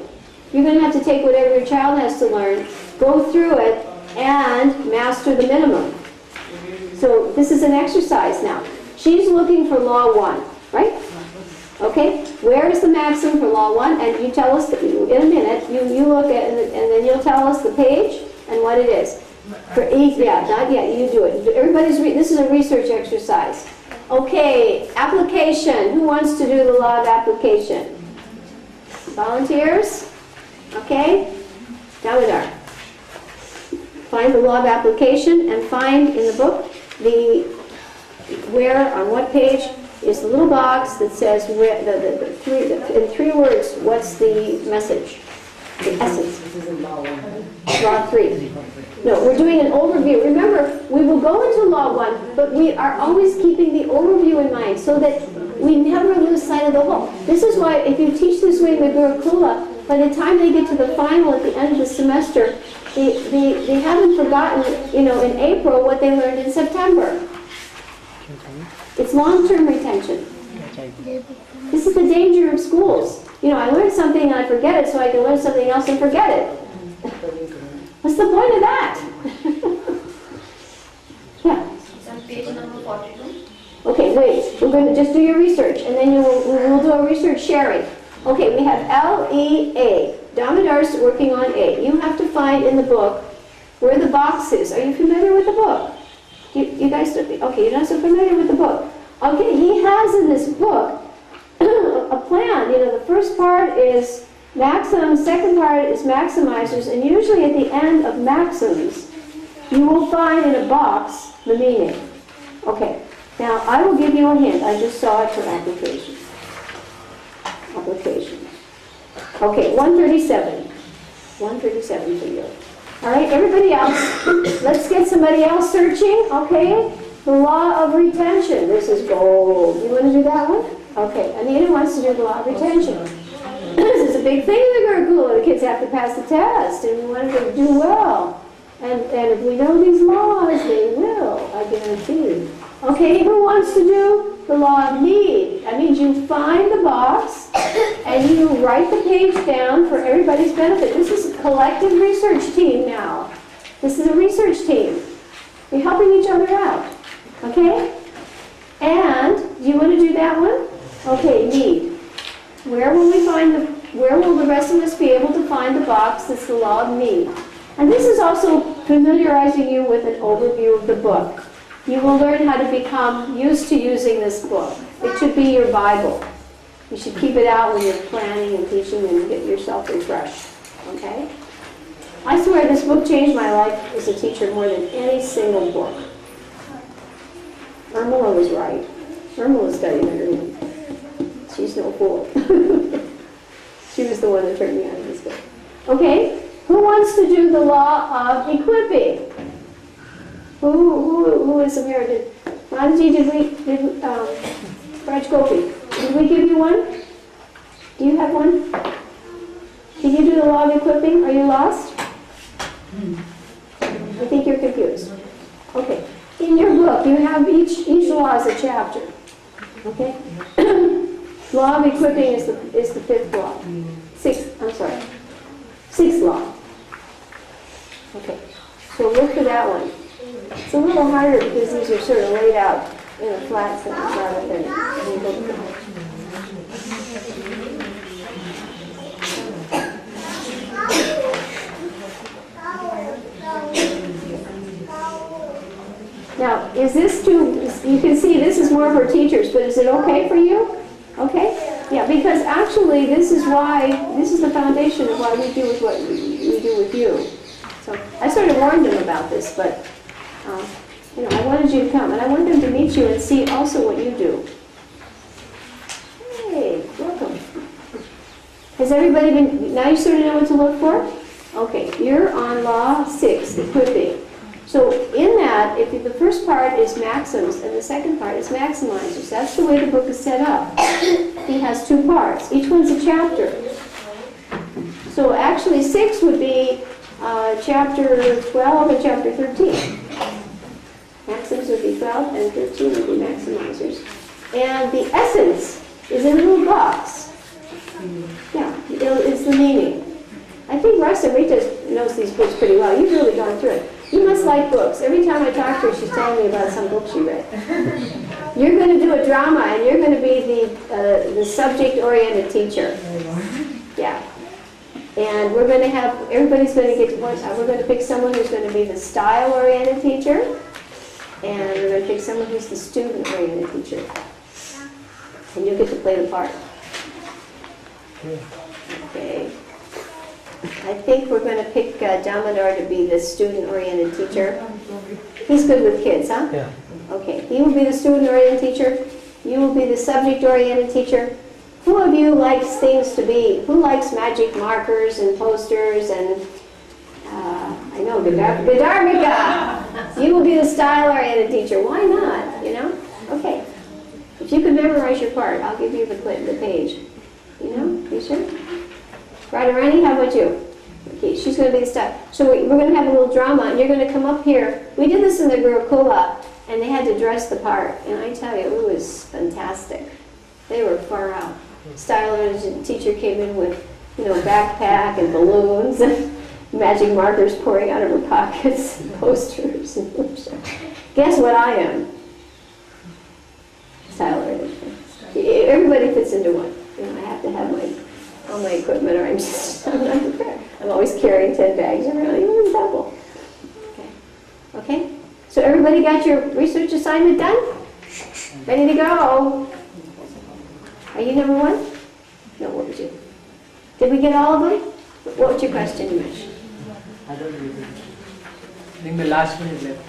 You're going to have to take whatever your child has to learn, go through it, and master the minimum. So this is an exercise now. She's looking for Law 1, right? Okay, where is the maxim for Law 1? And you tell us, in a minute, you look at it, and then you'll tell us the page and what it is. For each, yeah, not yet, you do it. This is a research exercise. Okay, application. Who wants to do the law of application? Volunteers? Okay, Damodar. Find the law of application and find in the book where, on what page, is the little box that says in 3 words, what's the message, the essence. This is in Law 1. Law 3. No, we're doing an overview. Remember, we will go into Law 1, but we are always keeping the overview in mind so that we never lose sight of the whole. This is why if you teach this way in the Gurukula, by the time they get to the final at the end of the semester, they haven't forgotten, in April what they learned in September. It's long-term retention. This is the danger of schools. I learned something and I forget it, so I can learn something else and forget it. What's the point of that? Yeah. It's on page number 42. Okay, wait. We're going to just do your research, and then we will do a research sharing. Okay, we have L-E-A. Damodar's working on A. You have to find in the book where the box is. Are you familiar with the book? You guys, okay, you're not so familiar with the book. Okay, he has in this book a plan. The first part is maxims, second part is maximizers, and usually at the end of maxims, you will find in a box the meaning. Okay, now I will give you a hint. I just saw it for application. Application. Okay, 137. 137 for you. All right, everybody else, let's get somebody else searching, okay? The law of retention. This is gold. You want to do that one? Okay, Anita wants to do the law of retention. This is a big thing in the Gurukula. The kids have to pass the test, and we want them to do well. And if we know these laws, they will, I guarantee. Okay, who wants to do the law of need? That means you find the box, and you write the page down for everybody's benefit. This is a collective research team now. This is a research team. We're helping each other out. Okay? And, do you want to do that one? Okay, need. Where will the rest of us be able to find the box that's the law of need? And this is also familiarizing you with an overview of the book. You will learn how to become used to using this book. It should be your Bible. You should keep it out when you're planning and teaching and get yourself refreshed. Okay? I swear this book changed my life as a teacher more than any single book. Irmela was right. Irmela studied under me. She's no fool. She was the one that turned me out of this book. Okay? Who wants to do the law of equipping? Who is here? Radhaji, Raj Gopi, did we give you one? Do you have one? Can you do the law of equipping? Are you lost? I think you're confused. book, you have each law is a chapter. Okay? Law of equipping is the fifth law. Sixth law. Okay. So look for that one. It's a little harder because these are sort of laid out in a flat sentence rather than Now, is this you can see this is more for teachers, but is it okay for you? Okay? Yeah, because actually this is the foundation of why we do with what we do with you. So I sort of warned them about this, but I wanted you to come, and I wanted them to meet you and see also what you do. Hey, welcome. Has everybody now you sort of know what to look for? Okay, you're on Law 6, equipping. So in that, if the first part is maxims and the second part is maximizers, that's the way the book is set up. He has two parts. Each one's a chapter. So actually 6 would be chapter 12 and chapter 13. Maxims would be 12 and 13 would be maximizers. And the essence is in a little box. Yeah, it's the meaning. I think Rasa Rita knows these books pretty well. You've really gone through it. You must like books. Every time I talk to her, she's telling me about some book she read. You're going to do a drama, and you're going to be the subject-oriented teacher. Yeah. And we're going to have, everybody's going to get, we're going to pick someone who's going to be the style-oriented teacher, and we're going to pick someone who's the student-oriented teacher. And you get to play the part. Okay. I think we're going to pick Damodar to be the student-oriented teacher. He's good with kids, huh? Yeah. Okay. He will be the student-oriented teacher. You will be the subject-oriented teacher. Who of you likes things to be? Who likes magic markers and posters and I know, Gadarmika. You will be the style-oriented teacher. Why not? You know? Okay. If you can memorize your part, I'll give you the page. You know? You sure? Radharani, how about you? Okay, she's going to be the style. So we're going to have a little drama, and you're going to come up here. We did this in the Gurukula, and they had to dress the part. And I tell you, it was fantastic. They were far out. Style-oriented teacher came in with, backpack and balloons and magic markers pouring out of her pockets, and posters. Guess what I am? Style-oriented. Everybody fits into one. I have to have all my equipment, or I'm not prepared. I'm always carrying 10 bags around, even in double. Okay? So everybody got your research assignment done? Ready to go? Are you number 1? No, what was you? Did we get all of them? What was your question, Umesh? I don't know. I think the last one is left.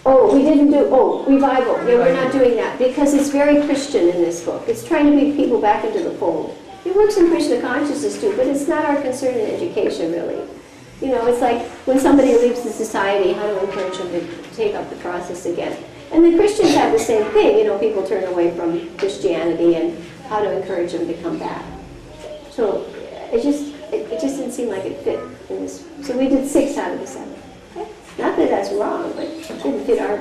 Oh, we didn't do, revival. Yeah, we're not doing that because it's very Christian in this book. It's trying to bring people back into the fold. It works in Krishna consciousness too, but it's not our concern in education, really. It's like when somebody leaves the society, how to encourage them to take up the process again. And the Christians have the same thing. People turn away from Christianity and how to encourage them to come back. So it just didn't seem like it fit in this. So we did 6 out of the 7. Okay? Not that that's wrong, but it didn't fit our...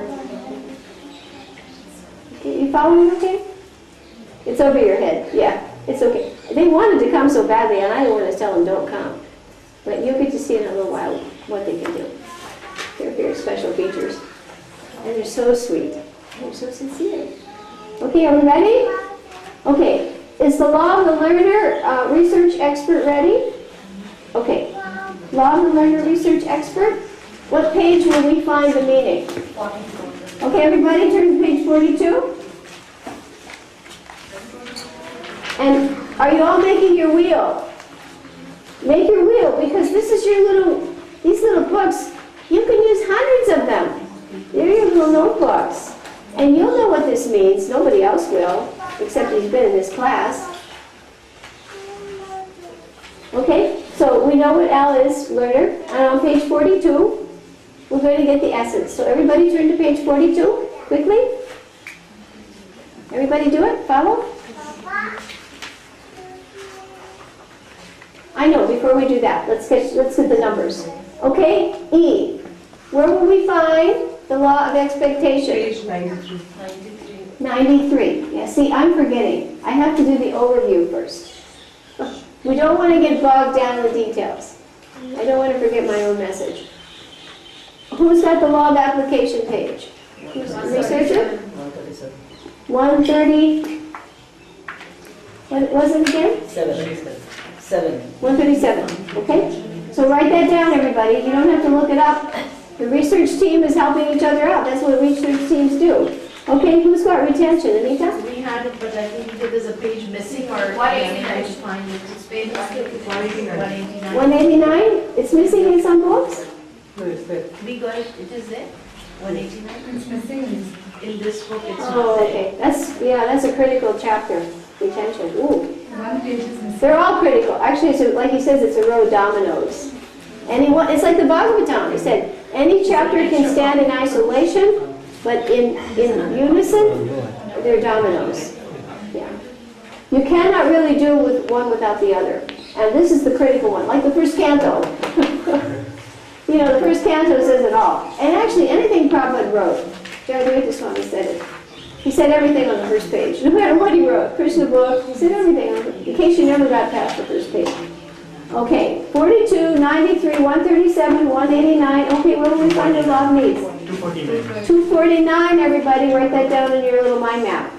Okay, you follow me okay? It's over your head, yeah. It's okay. They wanted to come so badly, and I didn't want to tell them don't come. But you'll get to see in a little while what they can do. They're very special features. And they're so sweet. They're so sincere. Okay, are we ready? Okay. Is the Law of the Learner research expert ready? Okay. Law of the Learner research expert. What page will we find the meaning? Okay, everybody turn to page 42. And are you all making your wheel? Make your wheel, because this is these little books, you can use hundreds of them. They're your little notebooks. And you'll know what this means. Nobody else will, except if you've been in this class. Okay, so we know what L is, learner. And on page 42, we're going to get the essence. So everybody turn to page 42, quickly. Everybody do it? Follow? I know, before we do that, let's get the numbers. Okay, E. Where will we find The law of expectation. Page 93. 93. Yeah, see, I'm forgetting. I have to do the overview first. We don't want to get bogged down in the details. I don't want to forget my own message. Who's got the law of application page? Who's the researcher? 130. What was it again? 137. Okay? So write that down, everybody. You don't have to look it up. The research team is helping each other out. That's what research teams do. Okay, who's got retention? Anita? We had it, but I think there's a page missing or. 189. I should find it. It's page 189. 189. 189? It's missing in some books? No, it's there. We got it, it is there? 189? It's missing. In this book, it's not Oh, there. okay. That's a critical chapter. Retention. Ooh. One page is missing. They're all critical. Actually, it's like he says, it's a row of dominoes. It's like the Bhagavatam. He said, any chapter can stand in isolation, but in unison, they're dominoes. Yeah. You cannot really do with one without the other. And this is the critical one, like the first canto. You know, the first canto says it all. And actually, anything Prabhupada wrote, Jayadvaita Swami said it. He said everything on the first page. No matter what he wrote, Krishna book, he said everything, in case you never got past the first page. Okay, 42, 93, 137, 189. Okay, where will we find the law of needs? 249. 249, everybody, write that down in your little mind map.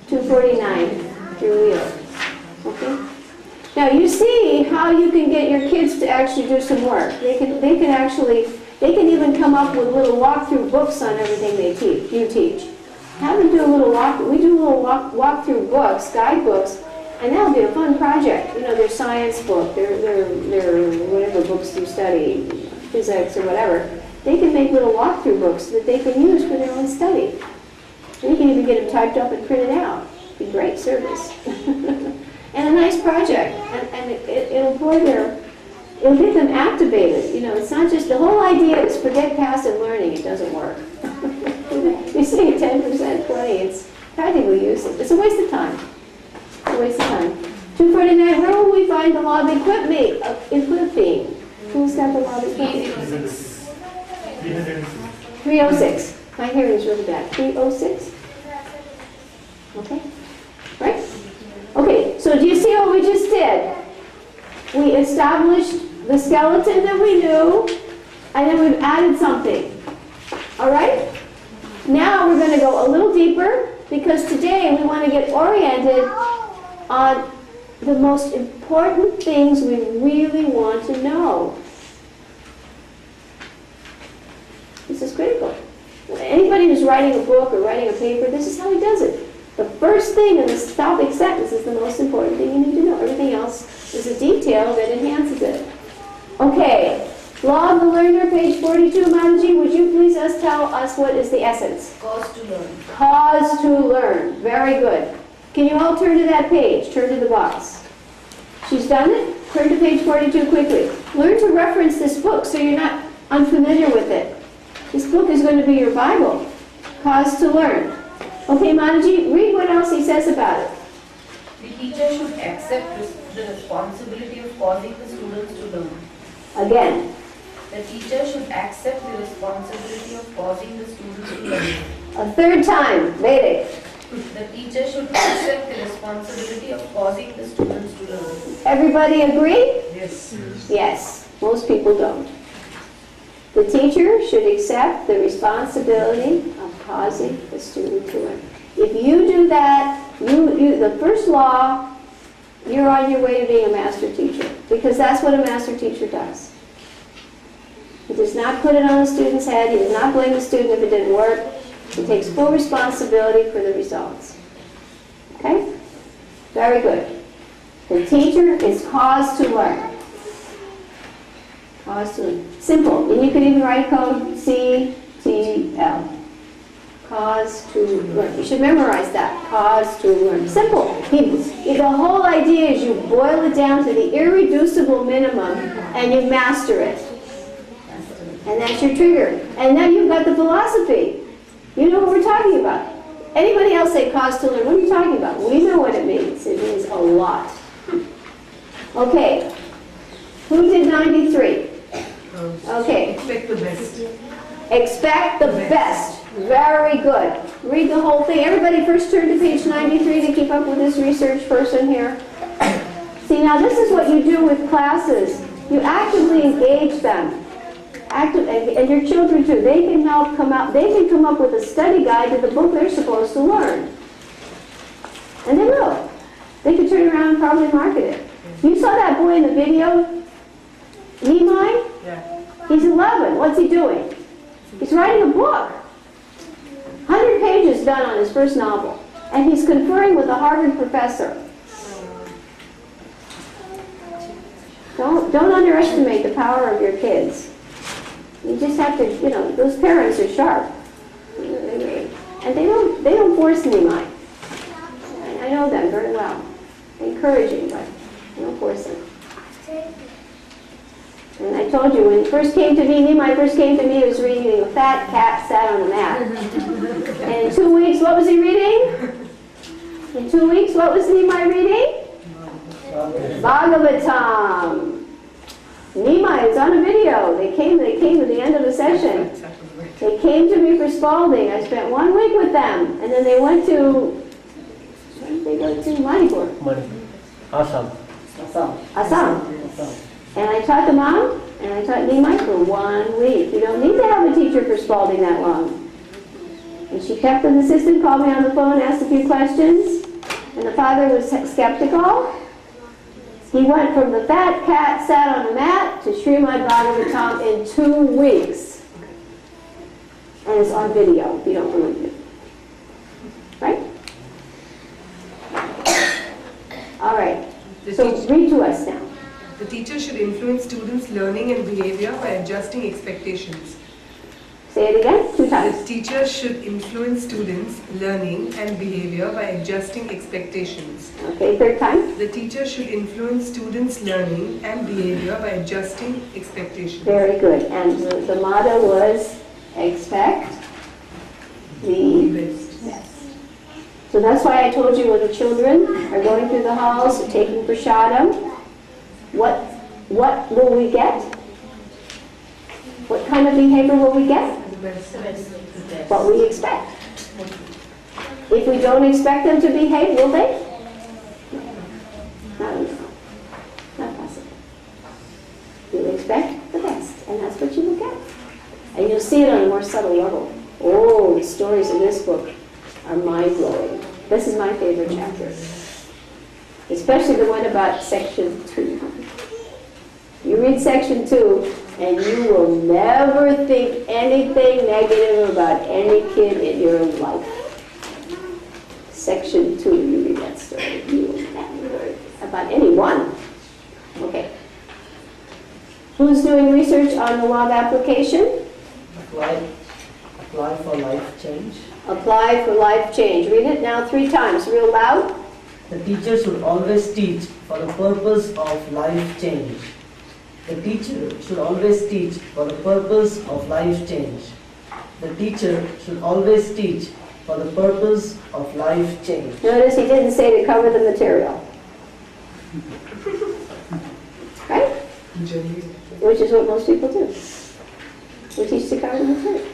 249, your wheel. Okay? Now you see how you can get your kids to actually do some work. They can even come up with little walkthrough books on everything you teach. Have them do a little we do little walkthrough books, guidebooks, and that'll be a fun project. You know, their science book, their whatever books you study, physics or whatever. They can make little walkthrough books that they can use for their own study. And you can even get them typed up and printed out. It'd be great service. And a nice project. And it'll get them activated. You know, it's not just, the whole idea is forget past and learning. It doesn't work. You say 10%, 20, it's practically useless. It's a waste of time. It's a waste of time. 249, where will we find the law of equipping? Who's got the law of equipping? 306. My hearing is really bad. 306? Okay. Right? Okay, so do you see what we just did? We established the skeleton that we knew, and then we've added something. All right? Now we're going to go a little deeper, because today we want to get oriented on the most important things we really want to know. This is critical. Anybody who's writing a book or writing a paper, this is how he does it. The first thing in the topic sentence is the most important thing you need to know. Everything else is a detail that enhances it. Okay, Law of the Learner, page 42. Mataji, would you please tell us what is the essence? Cause to learn. Cause to learn. Very good. Can you all turn to that page? Turn to the box. She's done it? Turn to page 42 quickly. Learn to reference this book so you're not unfamiliar with it. This book is going to be your Bible. Cause to learn. Okay, Mataji, read what else he says about it. The teacher should accept the responsibility of causing the students to learn. Again. The teacher should accept the responsibility of causing the students to learn. A third time. Vedic. The teacher should accept the responsibility of causing the students to learn. Everybody agree? Yes. Yes. Most people don't. The teacher should accept the responsibility of causing the student to learn. If you do that, the first law, you're on your way to being a master teacher, because that's what a master teacher does. He does not put it on the student's head. He does not blame the student if it didn't work. He takes full responsibility for the results. Okay? Very good. The teacher is caused to learn. Cause to learn. Simple. And you can even write code CTL. Cause to learn. You should memorize that. Cause to learn. Simple. The whole idea is you boil it down to the irreducible minimum and you master it. And that's your trigger. And now you've got the philosophy. You know what we're talking about. Anybody else say cause to learn? What are you talking about? We know what it means. It means a lot. Okay. Who did 93? Okay. Expect the best. Expect the best. Very good. Read the whole thing. Everybody first turn to page 93 to keep up with this research person here. See, now this is what you do with classes. You actively engage them. And your children too. They can help come out. They can come up with a study guide to the book they're supposed to learn. And they will. They could turn around and probably market it. You saw that boy in the video? Nimai? Yeah. He's 11. What's he doing? He's writing a book. 100 pages done on his first novel. And he's conferring with a Harvard professor. Don't underestimate the power of your kids. You just have to, those parents are sharp. And they don't force Nimai. I know them very well. Encouraging, but they don't force them. And I told you, when he first came to me, Nimai first came to me, he was reading A Fat Cat Sat on a Mat. And in 2 weeks, what was he reading? In 2 weeks, what was Nimai reading? Bhagavatam. Nimai, it's on a video. They came to the end of the session. They came to me for Spalding. I spent 1 week with them. And then they went to, where did they go to? Manipur. Manipur. Assam. Assam. And I taught the mom, and I taught Nimai for 1 week. You don't need to have a teacher for Spalding that long. And she kept an assistant, called me on the phone, asked a few questions, and the father was skeptical. He went from The Fat Cat Sat on a Mat to Srimad Bhagavatam in 2 weeks. And it's on video, if you don't believe it. Right? All right. So read to us now. The teacher should influence students' learning and behavior by adjusting expectations. Say it again, 2 The times. teacher should influence students' learning and behavior by adjusting expectations. Okay, 3rd time. The teacher should influence students' learning and behavior by adjusting expectations. Very good. And the motto was expect the best. So that's why I told you when the children are going through the halls, taking prasadam, what will we get? What kind of behavior will we get? What we expect. If we don't expect them to behave, will they? No. Not possible. You expect the best, and that's what you will get. And you'll see it on a more subtle level. Oh, the stories in this book are mind-blowing. This is my favorite chapter. Especially the one about section 2. You read section 2, and you will never think anything negative about any kid in your life. Section 2, you read that story. You will never about anyone. Okay. Who's doing research on the law of application? Apply for life change. Apply for life change. Read it now 3 times, real loud. The teacher should always teach for the purpose of life change. The teacher should always teach for the purpose of life change. The teacher should always teach for the purpose of life change. Notice he didn't say to cover the material. Right? Which is what most people do. We teach to cover the material.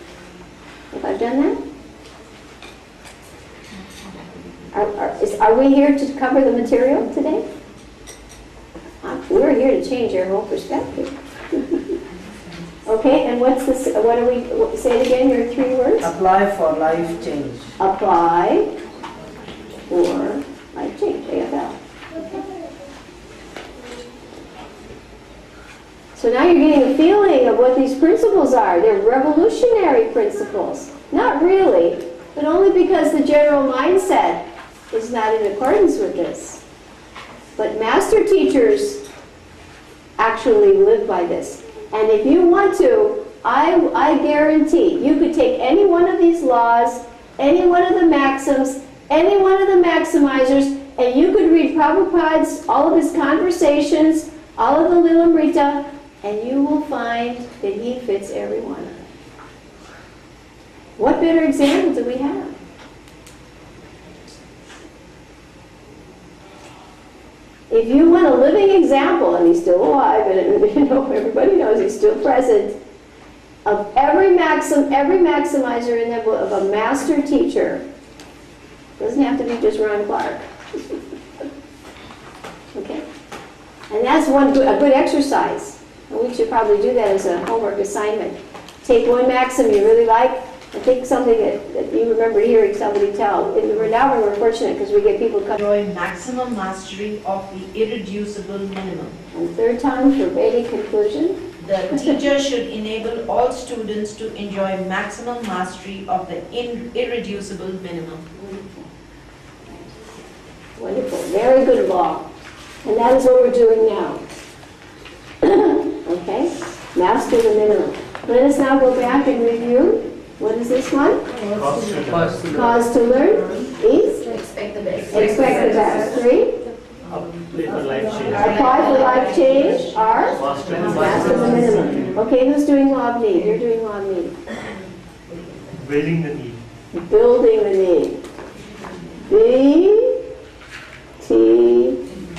Have I done that? Are we here to cover the material today? We're here to change your whole perspective. Okay, and what do we, say it again, your 3 words? Apply for life change. Apply for life change, AFL. So now you're getting a feeling of what these principles are. They're revolutionary principles. Not really, but only because the general mindset is not in accordance with this. But master teachers actually live by this. And if you want to, I guarantee you could take any one of these laws, any one of the maxims, any one of the maximizers, and you could read Prabhupada's, all of his conversations, all of the Lilamrita, and you will find that he fits every one of them. What better example do we have? If you want a living example, and he's still alive, and everybody knows he's still present, of every maximizer in that book of a master teacher. Doesn't have to be just Ron Clark. Okay? And that's a good exercise. And we should probably do that as a homework assignment. Take one maxim you really like, and think something that you remember hearing somebody tell. Now we're fortunate because we get people come. Enjoy maximum mastery of the irreducible minimum. And third time, verbatim conclusion. The teacher should enable all students to enjoy maximum mastery of the irreducible minimum. Wonderful. Very good law. And that is what we're doing now. Okay? Master the minimum. Let us now go back and review. What is this one? Cause to learn is? Expect the best. Expect the best. 3? Apply for life change. Apply for life change. R? Master the minimum. Okay, who's doing law of need? You're doing law of need. Building the need. Building the need. B, T,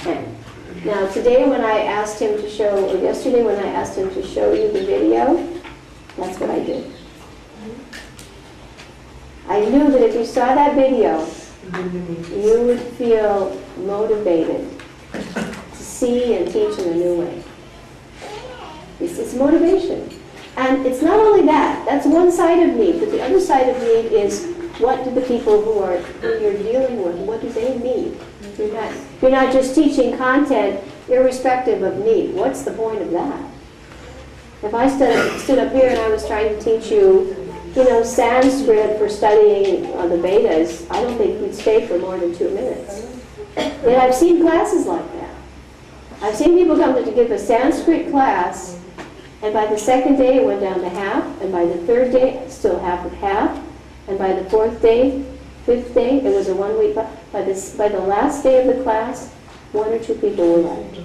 N. Now today when I asked him to show, or yesterday when I asked him to show you the video, that's what I did. I knew that if you saw that video, you would feel motivated to see and teach in a new way. It's motivation. And it's not only that, that's one side of need, but the other side of need is what do the people who you're dealing with, what do they need? You're not just teaching content irrespective of need. What's the point of that? If I stood up here and I was trying to teach you, Sanskrit for studying the Vedas, I don't think we'd stay for more than 2 minutes. And I've seen classes like that. I've seen people come to give a Sanskrit class, and by the second day it went down to half, and by the third day still half of half, and by the fourth day, fifth day, it was a 1 week. By the last day of the class, 1 or 2 people were left,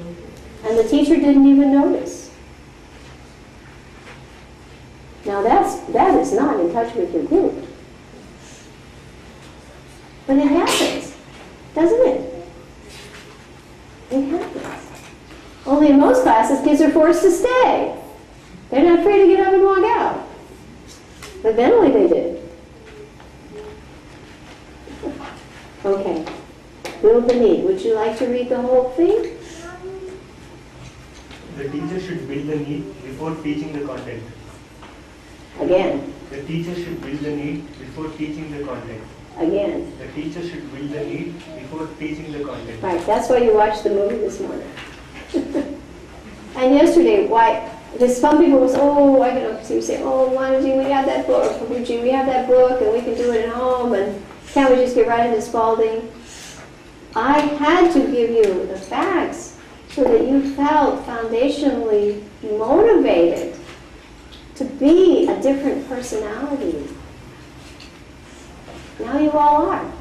and the teacher didn't even notice. Now that is not in touch with your group. But it happens, doesn't it? It happens. Only in most classes, kids are forced to stay. They're not free to get up and walk out. But eventually they did. Okay. Build the need. Would you like to read the whole thing? The teacher should build the need before teaching the content. Again. The teacher should build the need before teaching the content. Again. The teacher should build the need before teaching the content. Right, that's why you watched the movie this morning. And yesterday, some people was, I get up to you say, Juanji, we have that book, Fuji, we have that book, and we can do it at home, and can't we just get right into Spalding? I had to give you the facts so that you felt foundationally motivated to be a different personality. Now you all are.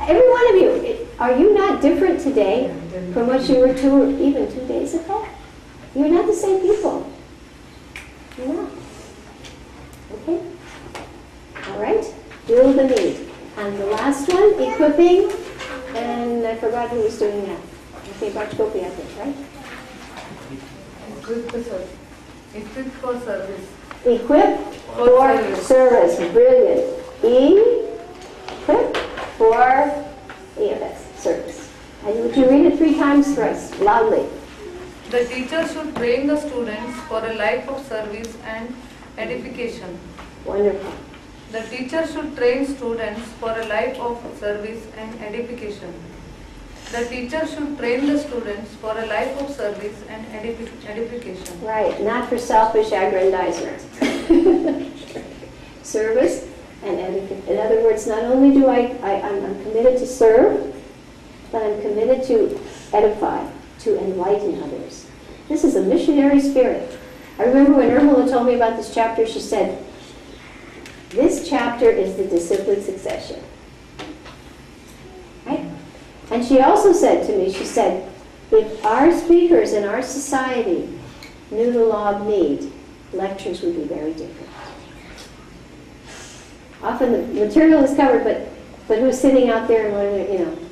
Every one of you. Are you not different today from what you were even 2 days ago? You're not the same people. You're not. Okay? All right? Build the need. And the last one, equipping, and I forgot who was doing that. Okay, Bachkopi, I think, right? Equip for service. Equip for service. Brilliant. Equip for EFS, service. And would you read it 3 times for us, loudly? The teacher should train the students for a life of service and edification. Wonderful. The teacher should train students for a life of service and edification. The teacher should train the students for a life of service and edification. Right, not for selfish aggrandizement. Service and edification. In other words, not only do I'm committed to serve, but I'm committed to edify, to enlighten others. This is a missionary spirit. I remember when Urmila told me about this chapter, she said, this chapter is the disciplic succession. Right? And she also said to me, she said, if our speakers in our society knew the law of need, lectures would be very different. Often the material is covered, but who's sitting out there and learning,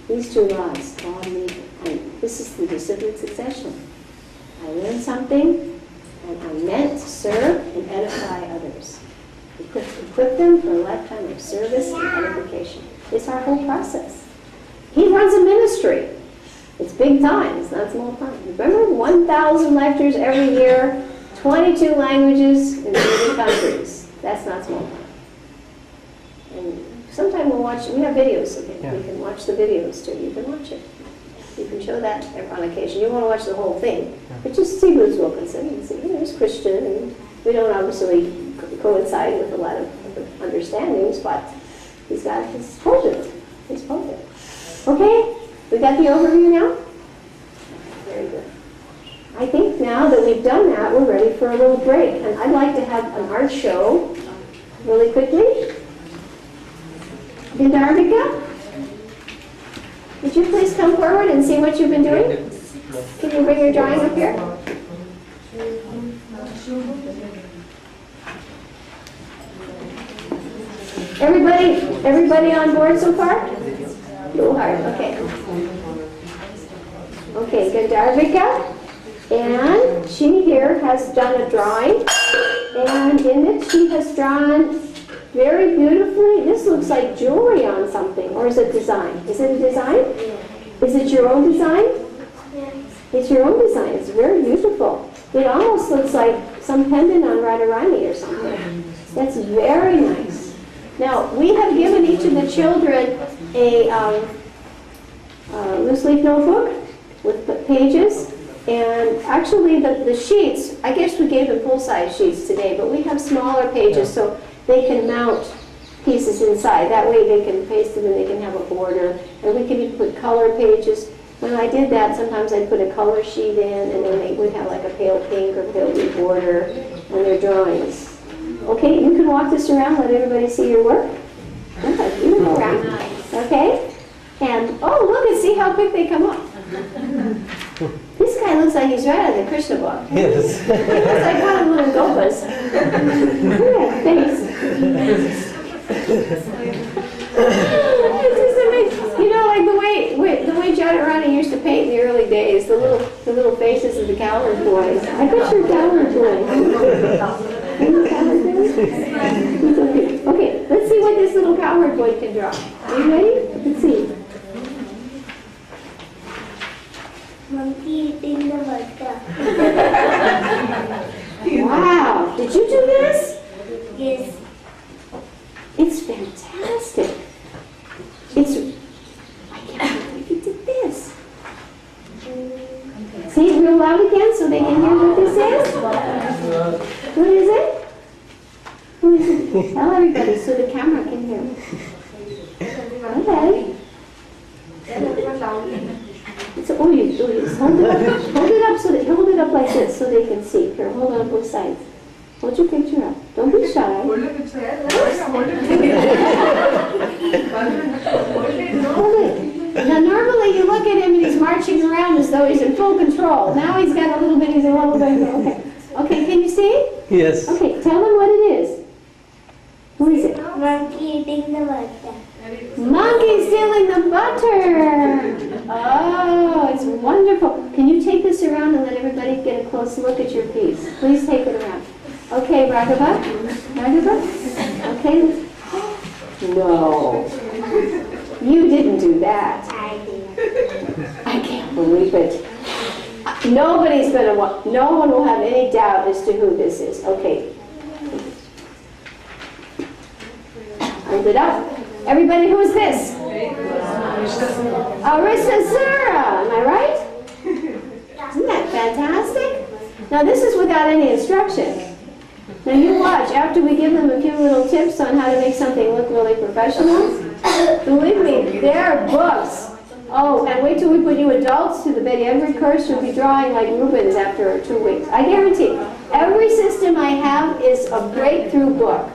These 2 laws, law of need, and this is the disciplic succession. I learned something, and I meant to serve and edify others. Equip them for a lifetime of service and edification. It's our whole process. He runs a ministry. It's big time. It's not small time. Remember, 1,000 lectures every year, 22 languages in 30 countries. That's not small time. And sometime we'll watch, we have videos of it. Yeah. We can watch the videos too. You can watch it. You can show that on occasion. You want to watch the whole thing. But just see Bruce Wilkinson and see, he's Christian, and we don't obviously coincide with a lot of understandings, but he's got his pulpit. His pulpit. Okay? We got the overview now? Very good. I think now that we've done that, we're ready for a little break. And I'd like to have an art show really quickly. Dindarvika, would you please come forward and see what you've been doing? Can you bring your drawing up here? Everybody on board so far? Little hard, okay. Okay, Gandarvika. And she here has done a drawing. And in it she has drawn very beautifully. This looks like jewelry on something. Or is it design? Is it a design? Is it your own design? It's your own design. It's very beautiful. It almost looks like some pendant on Radharani or something. That's very nice. Now, we have given each of the children a loose leaf notebook with the pages. And actually, the sheets, I guess we gave them full-size sheets today, but we have smaller pages so they can mount pieces inside. That way they can paste them and they can have a border. And we can even put color pages. When I did that, sometimes I'd put a color sheet in, and then they would have like a pale pink or pale blue border on their drawings. Okay, you can walk this around, let everybody see your work. Okay, you can go around. Okay? And, oh, look and see how quick they come up. This guy looks like he's right out of the Krishna book. Yes. He looks like one of the little gopas. Look at that face. It's just amazing. You know, like the way Jadharani used to paint in the early days, the little faces of the cowherd boys. I bet you're cowherd boys. Okay, let's see what this little cowherd boy can draw. Are you ready? Let's see. Monkey eating the butter. Wow! Did you do this? Yes. It's fantastic. I can't believe you did this. Say it real loud again so they can hear what this is. What is it? Who is it? Tell everybody so the camera can hear. Okay. Hold it up like this so they can see. Here, hold it on both sides. Hold your picture up. Don't be shy. Hold it. Now normally you look at him and he's marching around as though he's in full control. Now he's got a little bit, okay. Okay, can you see? Yes. Okay, tell them what it is. Who is it? Monkey eating the butter. Monkey stealing the butter! Oh, it's wonderful. Can you take this around and let everybody get a close look at your piece? Please take it around. Okay, Raghava? Okay. No. You didn't do that. I did. I can't believe it. No one will have any doubt as to who this is. Okay. Hold it up. Everybody, who is this? Aristasura, am I right? Isn't that fantastic? Now this is without any instruction. Now you watch, after we give them a few little tips on how to make something look really professional, believe me, there are books. Oh, and wait till we put you adults to the bed. Every course you'll be drawing like Rubens after 2 weeks. I guarantee. Every system I have is a breakthrough book.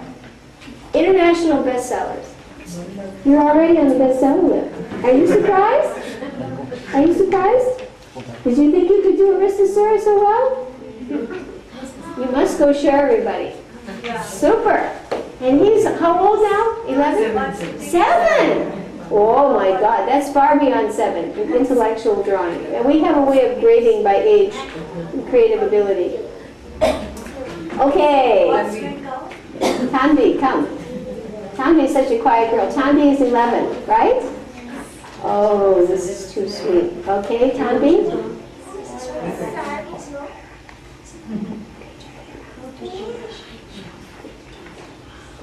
International bestsellers. You're already on the bestseller list. Are you surprised? Are you surprised? Did you think you could do Aristasura so well? You must go show everybody. Super. And he's how old now? 11? 7. Oh my God, that's far beyond 7. Intellectual drawing. And we have a way of grading by age. creative ability. Okay. Tanvi, come. Tanvi is such a quiet girl. Tanvi is 11, right? Oh, this is too sweet. Okay, Tanvi?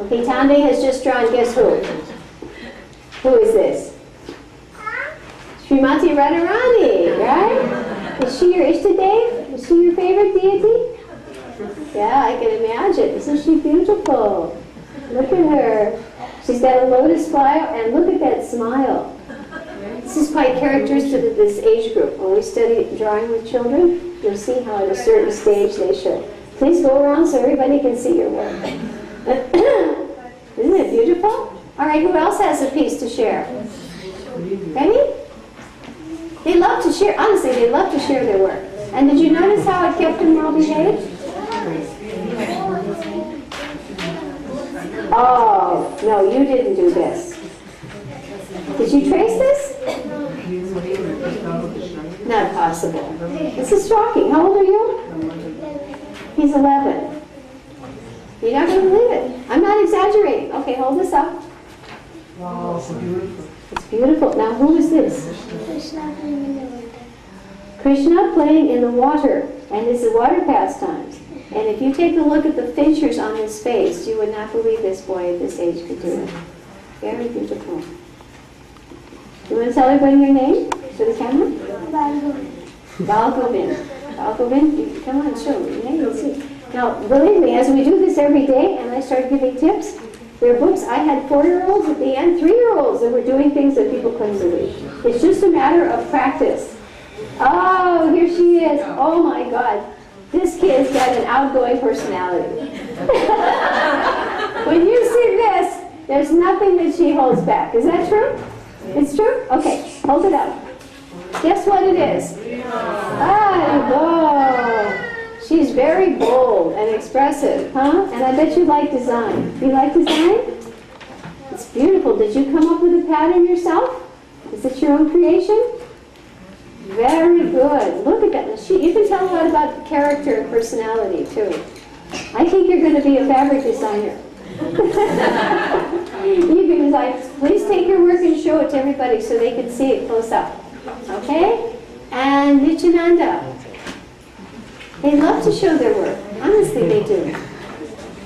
Okay, Tanvi has just drawn, guess who? Who is this? Srimati Radharani, right? Is she your Ishtadev? Is she your favorite deity? Yeah, I can imagine. Isn't she beautiful? Look at her. She's got a lotus flower, and look at that smile. This is quite characteristic of this age group. When we study drawing with children, you'll see how at a certain stage they show. Please go around so everybody can see your work. Isn't it beautiful? All right, who else has a piece to share? Ready? They love to share, honestly, they love to share their work. And did you notice how it kept them well behaved? Oh, no, you didn't do this. Did you trace this? Not possible. This is shocking. How old are you? He's 11. You're not going to believe it. I'm not exaggerating. Okay, hold this up. Wow, so beautiful. It's beautiful. Now, who is this? Krishna playing in the water. Krishna playing in the water. And this is water pastimes. And if you take a look at the features on his face, you would not believe this boy at this age could do it. Very beautiful. You want to tell everybody your name to the camera? Balgovind. Balgovind, come on, show me your name. Let's see. Now, believe me, as we do this every day, and I start giving tips, there are books. I had 4-year-olds at the end, 3-year-olds that were doing things that people couldn't believe. It's just a matter of practice. Oh, here she is. Oh my God. This kid's got an outgoing personality. When you see this, there's nothing that she holds back. Is that true? It's true? Okay, hold it up. Guess what it is? Oh, she's very bold and expressive, huh? And I bet you like design. You like design? It's beautiful. Did you come up with a pattern yourself? Is it your own creation? Very good. Look at that. You can tell a lot about character and personality, too. I think you're going to be a fabric designer. You can design. Please take your work and show it to everybody so they can see it close up. Okay? And Nityananda. They love to show their work. Honestly, they do.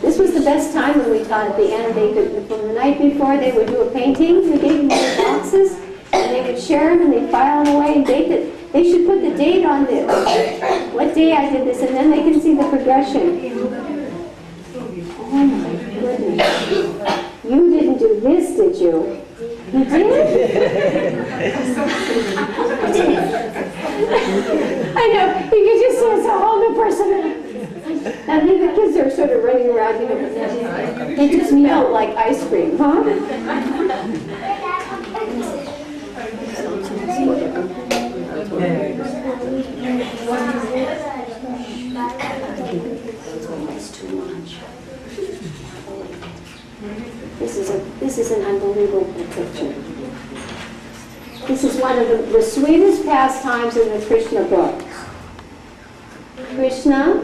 This was the best time when we taught at the end. They could, from the night before, they would do a painting. We gave them little boxes. And they would share them and they'd file them away and date it. They should put the date on this. What day I did this, and then they can see the progression. Oh my goodness. You didn't do this, did you? You did? I know, you can just see it's a whole new person. Now the kids are sort of running around, you know, they just melt like ice cream, huh? This is an unbelievable picture. This is one of the sweetest pastimes in the Krishna book. Krishna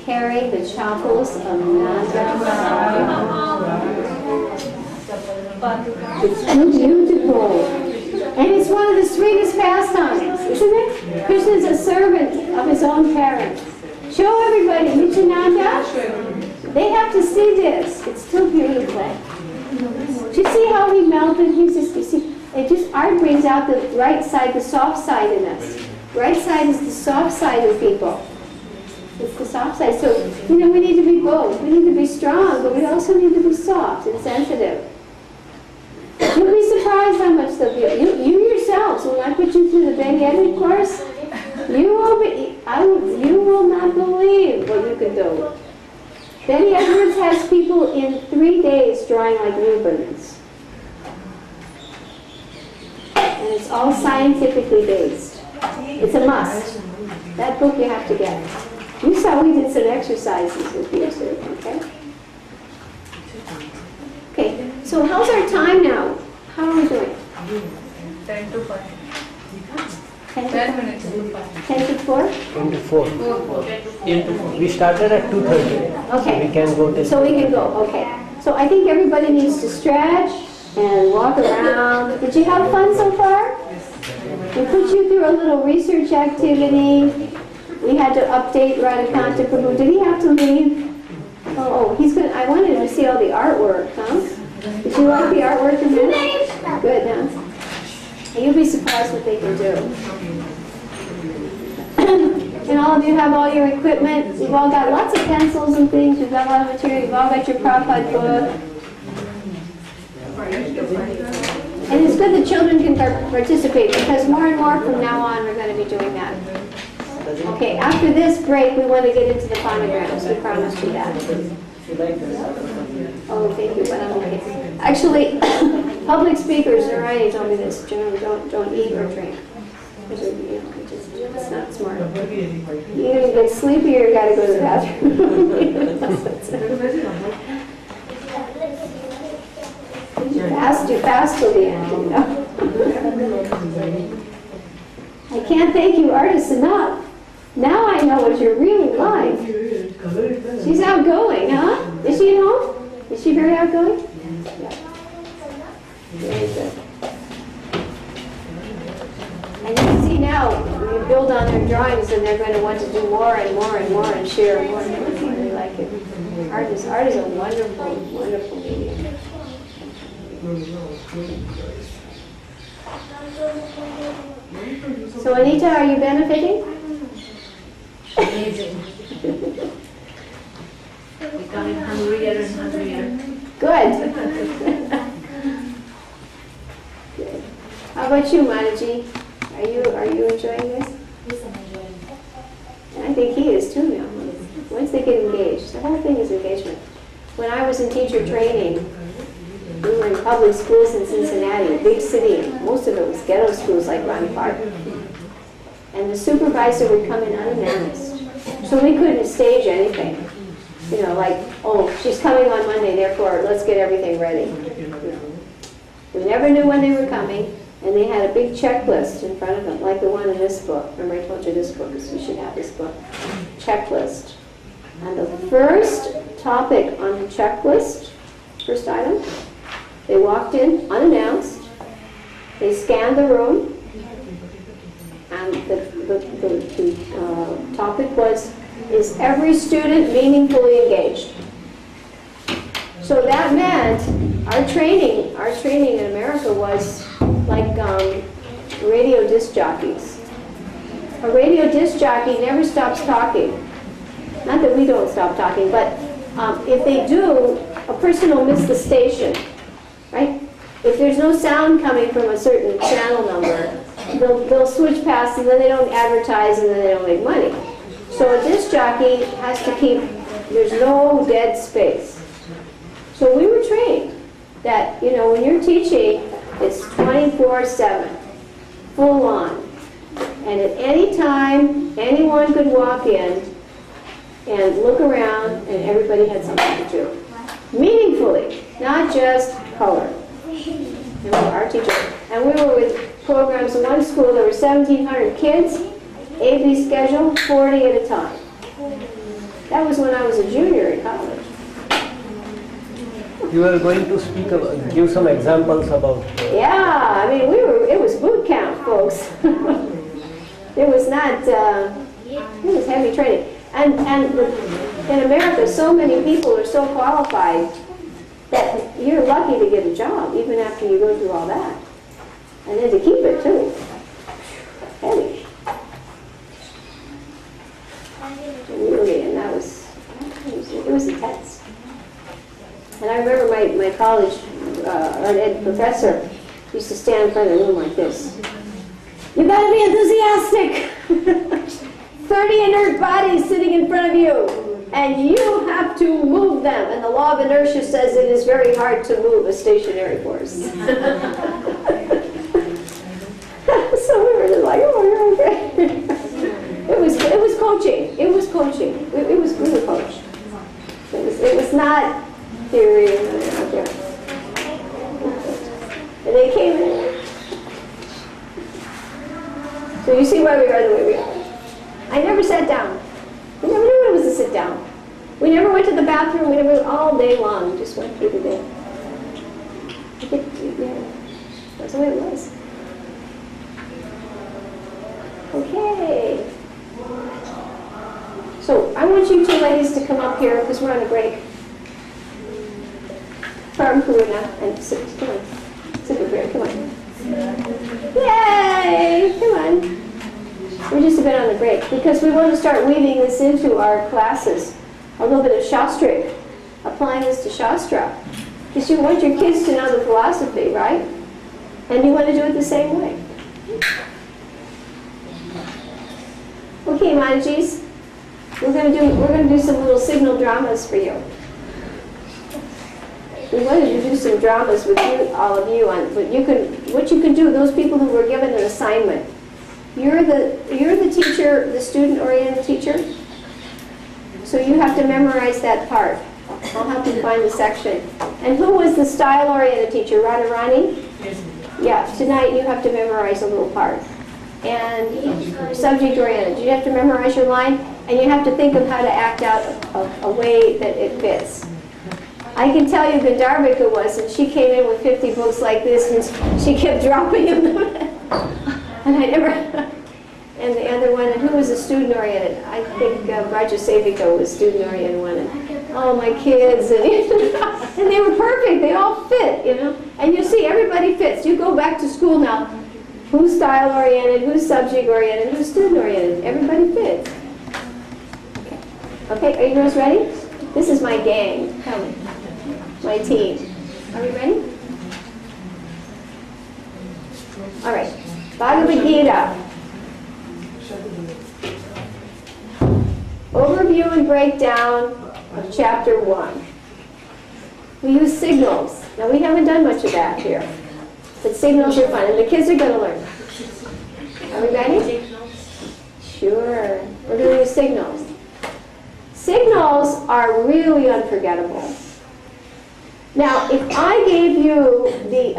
carrying the chapels of Nanda. It's too beautiful. And it's one of the sweetest pastimes, isn't it? Krishna is a servant of his own parents. Show everybody, Nityananda. They have to see this. It's too beautiful. Do you see how he melted? He's just, you see, art brings out the right side, the soft side in us. Right side is the soft side of people. It's the soft side. So, you know, we need to be both. We need to be strong, but we also need to be soft and sensitive. You'll be surprised how much they'll be. You yourselves, when I put you through the Benny Edward course, you will not believe what you can do. Benny Edwards has people in 3 days drawing like Rubens. And it's all scientifically based. It's a must. That book you have to get. You saw we did some exercises with you too, okay? Okay, so how's our time now? How are we doing? 10 to 5. 10 10 minutes. 10 to 4? 24. We started at 2:30. Okay. We can go till. So we can go, okay. So I think everybody needs to stretch and walk around. Did you have fun so far? We put you through a little research activity. We had to update Radhakanta Prabhu. Did he have to leave? Oh, he's gonna. I wanted to see all the artwork, huh? Did you like the artwork in there? Good, huh? And you'll be surprised what they can do. And all of you have all your equipment. You've all got lots of pencils and things. You've got a lot of material. You've all got your Prabhupada book. And it's good that children can participate because more and more from now on we're going to be doing that. Okay, after this break we want to get into the phonograms. We promised you that. Oh, thank you, but I'm okay. Actually, public speakers already told me this. Generally, don't eat or drink. It's not smart. You either get sleepy or you got to go to the bathroom. You fast till the end, you know. I can't thank you, artists, enough. Now I know what you're really like. She's outgoing, huh? Is she at home? Is she very outgoing? Yeah. Very good. And you can see now, when you build on their drawings, and they're going to want to do more and more and more and share more and more. I really like it. Art is a wonderful, wonderful medium. So Anita, are you benefiting? Amazing. Becoming hungrier and hungrier. Good. Good. How about you, Manaji? Are you enjoying this? Yes, I'm enjoying it. And I think he is too now. Once they get engaged, the whole thing is engagement. When I was in teacher training, we were in public schools in Cincinnati, a big city, and most of it was ghetto schools like Ron Park. And the supervisor would come in unannounced. So we couldn't stage anything. You know, like, oh, she's coming on Monday, therefore let's get everything ready. You know. We never knew when they were coming, and they had a big checklist in front of them, like the one in this book. Remember I told you this book, because you should have this book. Checklist. And the first topic on the checklist, first item, they walked in unannounced, they scanned the room, and the topic was, is every student meaningfully engaged? So that meant our training in America was like radio disc jockeys. A radio disc jockey never stops talking. Not that we don't stop talking, but if they do, a person will miss the station, right? If there's no sound coming from a certain channel number, they'll switch past and then they don't advertise and then they don't make money. So a disc jockey has to keep, there's no dead space. So we were trained that, you know, when you're teaching, it's 24/7, full on. And at any time, anyone could walk in and look around and everybody had something to do. Meaningfully, not just color. And we were our teacher. And we were with programs in one school, there were 1,700 kids, AB schedule, 40 at a time. That was when I was a junior in college. You are going to speak about, give some examples about. Yeah, I mean, it was boot camp, folks. It was not, it was heavy training. And in America, so many people are so qualified that you're lucky to get a job, even after you go through all that. And then to keep it, too. Heavy. Really, and that was, it was intense. And I remember my college ed professor used to stand in front of the room like this. You gotta be enthusiastic! 30 inert bodies sitting in front of you, and you have to move them. And the law of inertia says it is very hard to move a stationary force. So we were just like, oh, you're okay. It was coaching. It was coaching. We were coached. It was not theory. Okay. And they came in. So So you see why we are the way we are. I never sat down. We never knew what it was to sit down. We never went to the bathroom. We never, all day long, we just went through the day. Yeah, that's the way it was. Okay. So I want you two ladies to come up here because we're on a break. Farm Karuna and sit, come on. Sit over here, come on. Yay! Come on. We're just a bit on the break because we want to start weaving this into our classes. A little bit of Shastric, applying this to Shastra. Because you want your kids to know the philosophy, right? And you want to do it the same way. Okay, Manjis, we're going to do some little signal dramas for you. We wanted to do some dramas with you, all of you, on what you can do. Those people who were given an assignment. You're the teacher, the student-oriented teacher. So you have to memorize that part. I'll help you find the section. And who was the style-oriented teacher? Radharani? Yes. Yeah, tonight you have to memorize a little part. And subject-oriented, you have to memorize your line, and you have to think of how to act out a way that it fits. I can tell you Gandharvika was, and she came in with 50 books like this, and she kept dropping them. And I never, and the other one, and who was a student-oriented? I think Raja Sevika was student-oriented one. And, oh, my kids, and they were perfect. They all fit, you know. And you see, everybody fits. You go back to school now. Who's style-oriented? Who's subject-oriented? Who's student-oriented? Everybody fits. Okay. Okay, are you girls ready? This is my gang. Come, my team. Are we ready? All right. Bhagavad Gita. Overview and breakdown of chapter 1. We use signals. Now we haven't done much of that here. But signals are fun, and the kids are going to learn. Are we ready? Sure. We're going to use signals. Signals are really unforgettable. Now, if I gave you the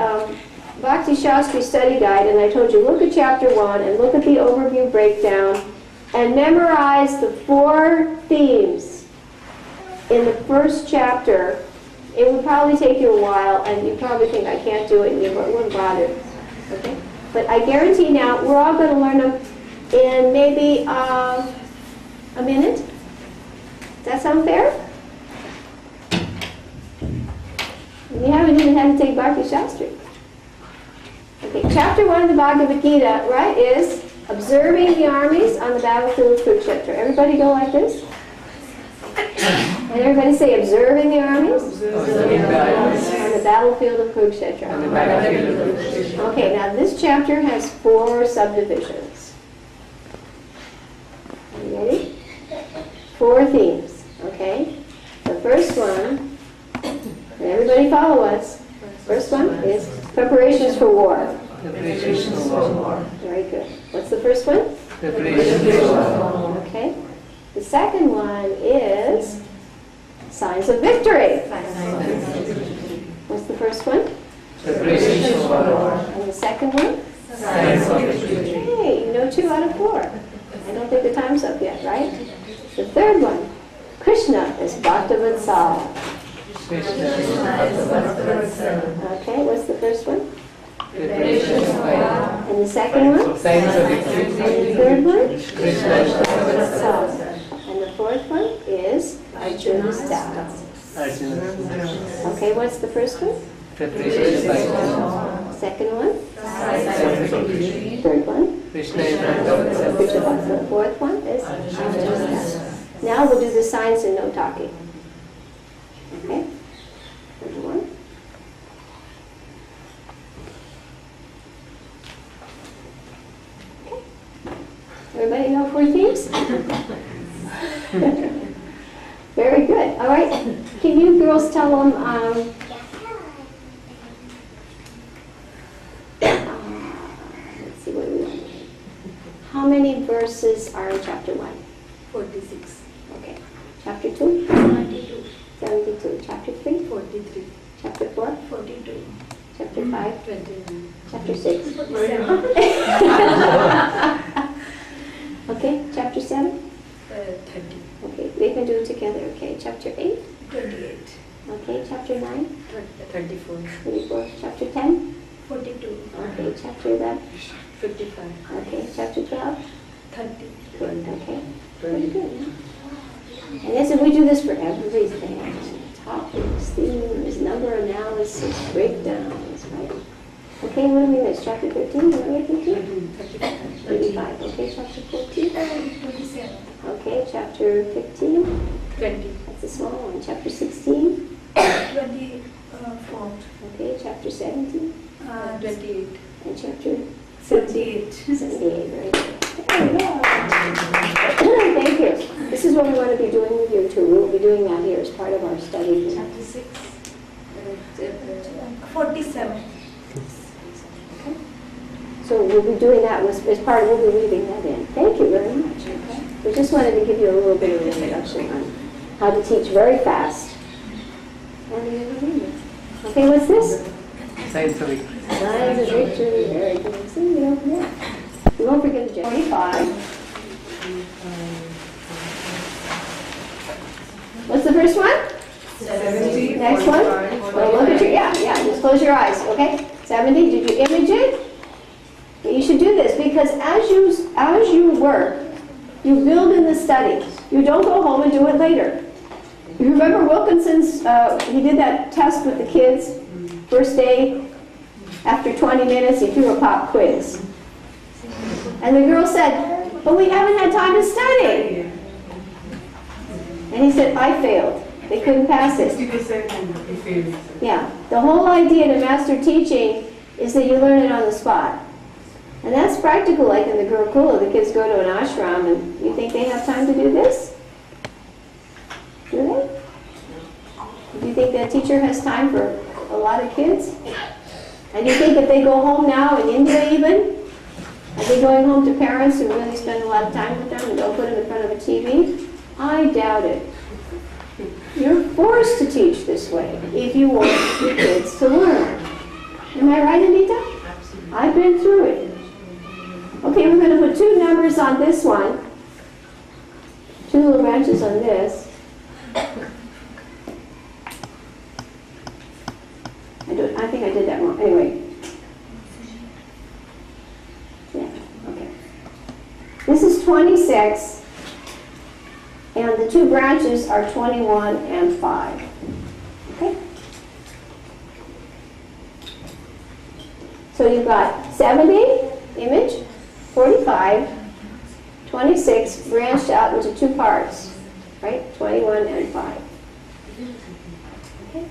Bhakti Shastri Study Guide and I told you look at chapter 1 and look at the overview breakdown and memorize the 4 themes in the first chapter, it would probably take you a while and you'd probably think I can't do it and you wouldn't bother. Okay? But I guarantee now we're all going to learn them in maybe a minute. Does that sound fair? You haven't even had to take Bhakti Shastri. Okay, chapter 1 of the Bhagavad Gita, right, is observing the armies on the battlefield of Kurukshetra. Everybody go like this? And everybody say, observing the armies? Observing the armies. On the battlefield of Kurukshetra. On the battlefield of Kurukshetra. Okay, now this chapter has 4 subdivisions. Are you ready? 4 themes, okay? The first one, and everybody follow us. First one is preparations for war. Preparations for war. Very good. What's the first one? Preparations for war. Okay. The second one is signs of victory. What's the first one? Preparations for war. And the second one? Signs of victory. Hey, you know 2 out of 4. I don't think the time's up yet, right? The third one, Krishna is Bhaktavatsala. Okay, what's the first one? Preparations for war. And the second one? Signs of victory. And the third one? Krishna is Bhaktavatsala. And the fourth one is Arjuna's death. Okay, what's the first one? Preparations for war. Second one? Signs of victory. Third one? Krishna is Bhaktavatsala. Krishna Bhaktavatsala. The fourth one is Arjuna's death. Now we'll do the signs and no talking. Okay? There's one. Okay. Everybody know 4 themes? Very good. All right. Can you girls tell them, let's see what we want. How many verses are in chapter 1? 46. Okay. Chapter 2? 92. 72. Chapter 3? 43. Chapter 4? 42. Chapter 5? 29. Chapter 6? 47. Okay, chapter 7? 30. Okay, we can do it together. Okay, chapter 8? 28. Okay, chapter 9? 34. 34. Chapter 10? 42. Okay, chapter 11? 55. Okay, chapter 12? 30. Good, okay. Very good. And yes, if we do this for everything, topics, themes, number analysis, breakdowns, right? Okay, what do we miss? Chapter 13, what are we thinking? 35. Okay, chapter 14? 27. Okay, chapter 15? 20. That's a small one. Chapter 16? 24. Okay, chapter 17? 28. And chapter 78. 78, very good. There we go. Thank you. This is what we want to be doing with you too. We'll be doing that here as part of our study. Chapter 6. 47. So we'll be doing that as part of, we'll be weaving that in. Thank you very much. Okay. We just wanted to give you a little bit of an introduction on how to teach very fast. Okay, what's this? Science of it. Signs of victory. Very good. See, you know, yeah. We won't forget the 25. What's the first one? 70. Next one? 45, Well, look at your, yeah, just close your eyes, okay? 70, did you image it? You should do this because as you work, you build in the study. You don't go home and do it later. You remember Wilkinson's, he did that test with the kids, first day, after 20 minutes, he threw a pop quiz. And the girl said, but we haven't had time to study. And he said, I failed. They couldn't pass it. 60% and you fail. Yeah, the whole idea to master teaching is that you learn it on the spot. And that's practical, like in the Gurukula, the kids go to an ashram, and you think they have time to do this? Do they? Do you think that teacher has time for a lot of kids? And you think if they go home now, in India even, are they going home to parents who really spend a lot of time with them and don't put them in front of a TV? I doubt it. You're forced to teach this way if you want your kids to learn. Am I right, Anita? I've been through it. Okay, we're going to put 2 numbers on this one, 2 little branches on this. I think I did that wrong. Anyway. Yeah, okay. This is 26, and the 2 branches are 21 and 5. Okay? So you've got 70, image, 45, 26, branched out into 2 parts, right? 21 and 5. Okay.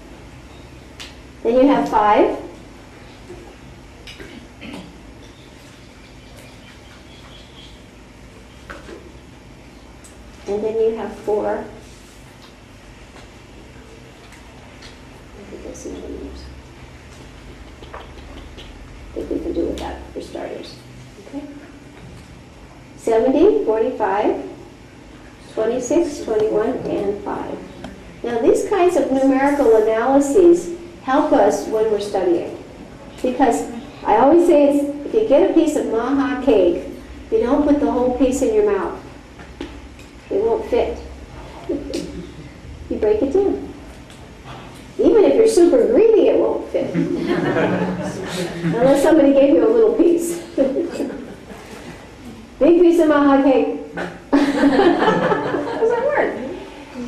Then you have 5. And then you have 4. I think that's some other numbers. I think we can do with that for starters. Okay? 70, 45, 26, 21, and 5. Now these kinds of numerical analyses help us when we're studying. Because I always say if you get a piece of maha cake, you don't put the whole piece in your mouth. It won't fit. You break it down. Even if you're super greedy, it won't fit. Unless somebody gave you a little piece. Big piece of maha cake. Doesn't work.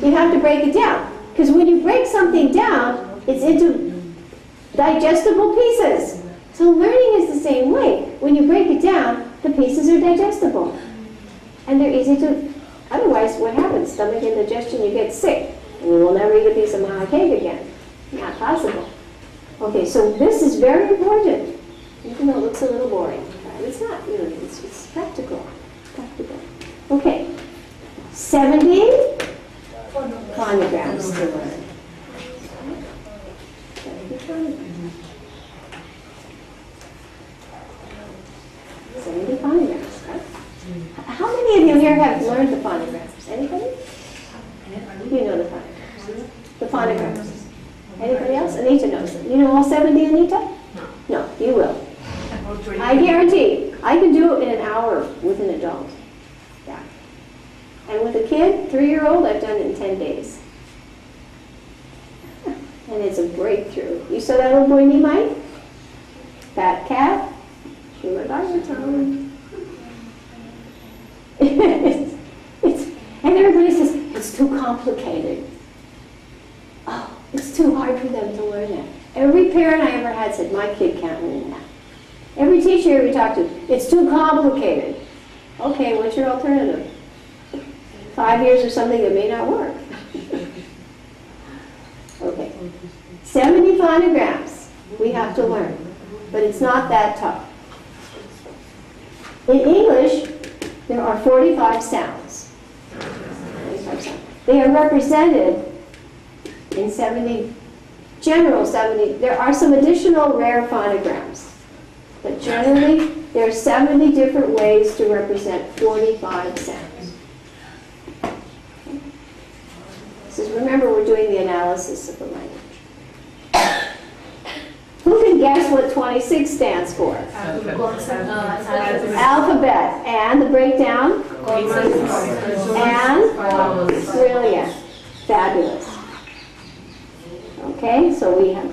You have to break it down. Because when you break something down, it's into digestible pieces. So learning is the same way. When you break it down, the pieces are digestible. And they're easy to, otherwise what happens? Stomach indigestion, you get sick. And you will never eat a piece of maha cake again. Not possible. Okay, so this is very important. Even though it looks a little boring. Right? It's not really, it's practical. Practical. Okay. 70 phonograms to learn. 70 phonograms. 70 phonograms, right? How many of you here have learned the phonograms? Anybody? You know the phonograms. The phonograms. Anybody else? Anita knows them. You know all 70, Anita? No, you will. I guarantee. I can do it in an hour with an adult. Yeah. And with a kid, 3-year-old, I've done it in 10 days. And it's a breakthrough. You saw that little boy, Mike? Fat cat. She went on your tongue. And everybody says, it's too complicated. Oh, it's too hard for them to learn that. Every parent I ever had said, my kid can't learn that. Every teacher we talked to, it's too complicated. Okay, what's your alternative? 5 years or something that may not work. Okay. 70 phonograms we have to learn, but it's not that tough. In English, there are 45 sounds. 45 sounds. They are represented in 70, there are some additional rare phonograms, but generally there are 70 different ways to represent 45 sounds. So remember, we're doing the analysis of the language. Who can guess what 26 stands for? Alphabet. And the breakdown? And? Brilliant. Fabulous. Okay, so we have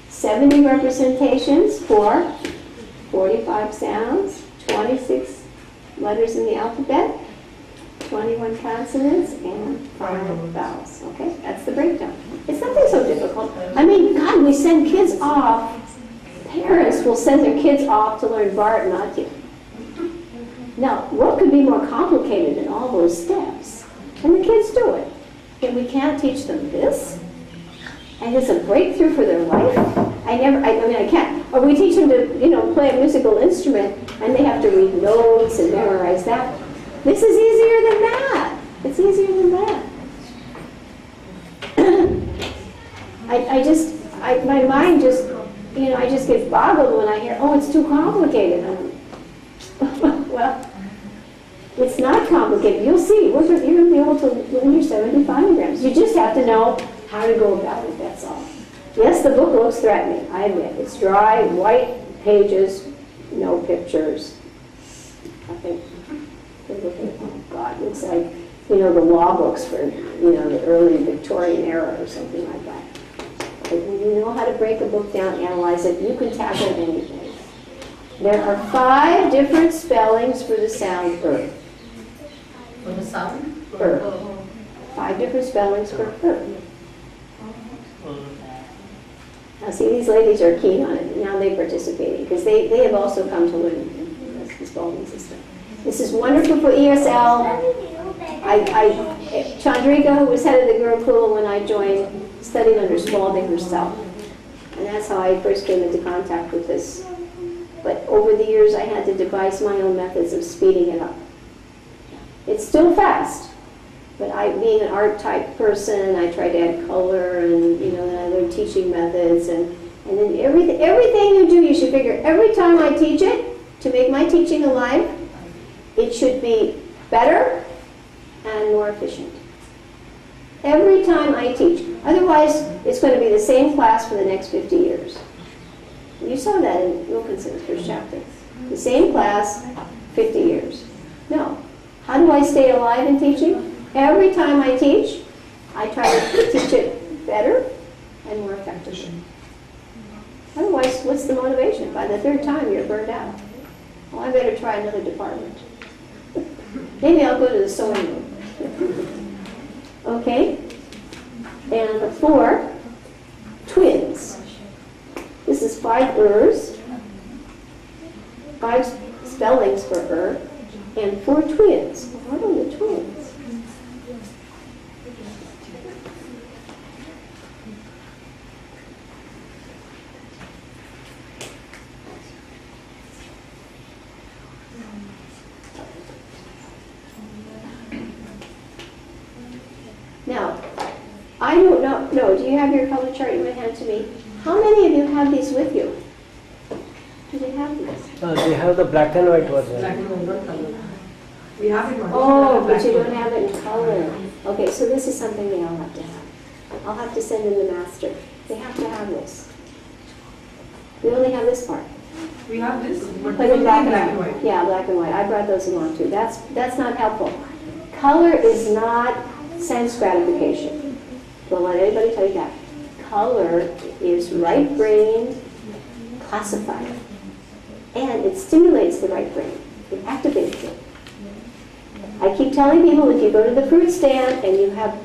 70 representations for 45 sounds, 26 letters in the alphabet, 21 consonants, and 5 vowels. Okay, that's the breakdown. It's nothing so difficult. I mean, God, we send kids off. Parents will send their kids off to learn Bharatanatyam. Now, what could be more complicated than all those steps? And the kids do it. Yet we can't teach them this. And it's a breakthrough for their life. I can't. Or we teach them to, play a musical instrument, and they have to read notes and memorize that. This is easier than that. It's easier than that. My mind just, I just get boggled when I hear, oh, it's too complicated. Well, it's not complicated. You'll see. You're going to be able to learn your 70 phonograms. You just have to know how to go about it, that's all. Yes, the book looks threatening, I admit. It's dry, white pages, no pictures. I think, oh God, looks like, the law books for, the early Victorian era or something like that. But when you know how to break a book down, analyze it, you can tackle anything. There are 5 different spellings for the sound er. For the sound? Er. 5 different spellings for er. Now see, these ladies are keen on it. Now they're participating because they have also come to learn the spelling system. This is wonderful for ESL. Chandrika, who was head of the Gurukula when I joined, studied under Spalding herself. And that's how I first came into contact with this. But over the years, I had to devise my own methods of speeding it up. It's still fast. But being an art type person, I try to add color and other teaching methods and then everything you do, you should figure every time I teach it, to make my teaching alive, it should be better and more efficient. Every time I teach. Otherwise, it's going to be the same class for the next 50 years. You saw that in Wilkinson's first chapter. The same class, 50 years. No. How do I stay alive in teaching? Every time I teach, I try to teach it better and more effectively. Otherwise, what's the motivation? By the 3rd time, you're burned out. Well, I better try another department. Maybe I'll go to the sewing room. Okay? And the 4, twins. This is 5 ers, 5 spellings for and 4 twins. What are the twins? Now, I don't know. No, do you have your color chart you want to hand to me? How many of you have these with you? Do they have these? They have the black and white version. Black and white, not color. We have it. Oh, but you don't have it in color. Okay, so this is something they all have to have. I'll have to send in the master. They have to have this. We only have this part. We have this, but But in black and and white. white. Yeah, black and white. I brought those along too. That's not helpful. Color is not sense gratification. Don't let anybody tell you that. Color is right brain classifier. And it stimulates the right brain. It activates it. I keep telling people, if you go to the fruit stand and you have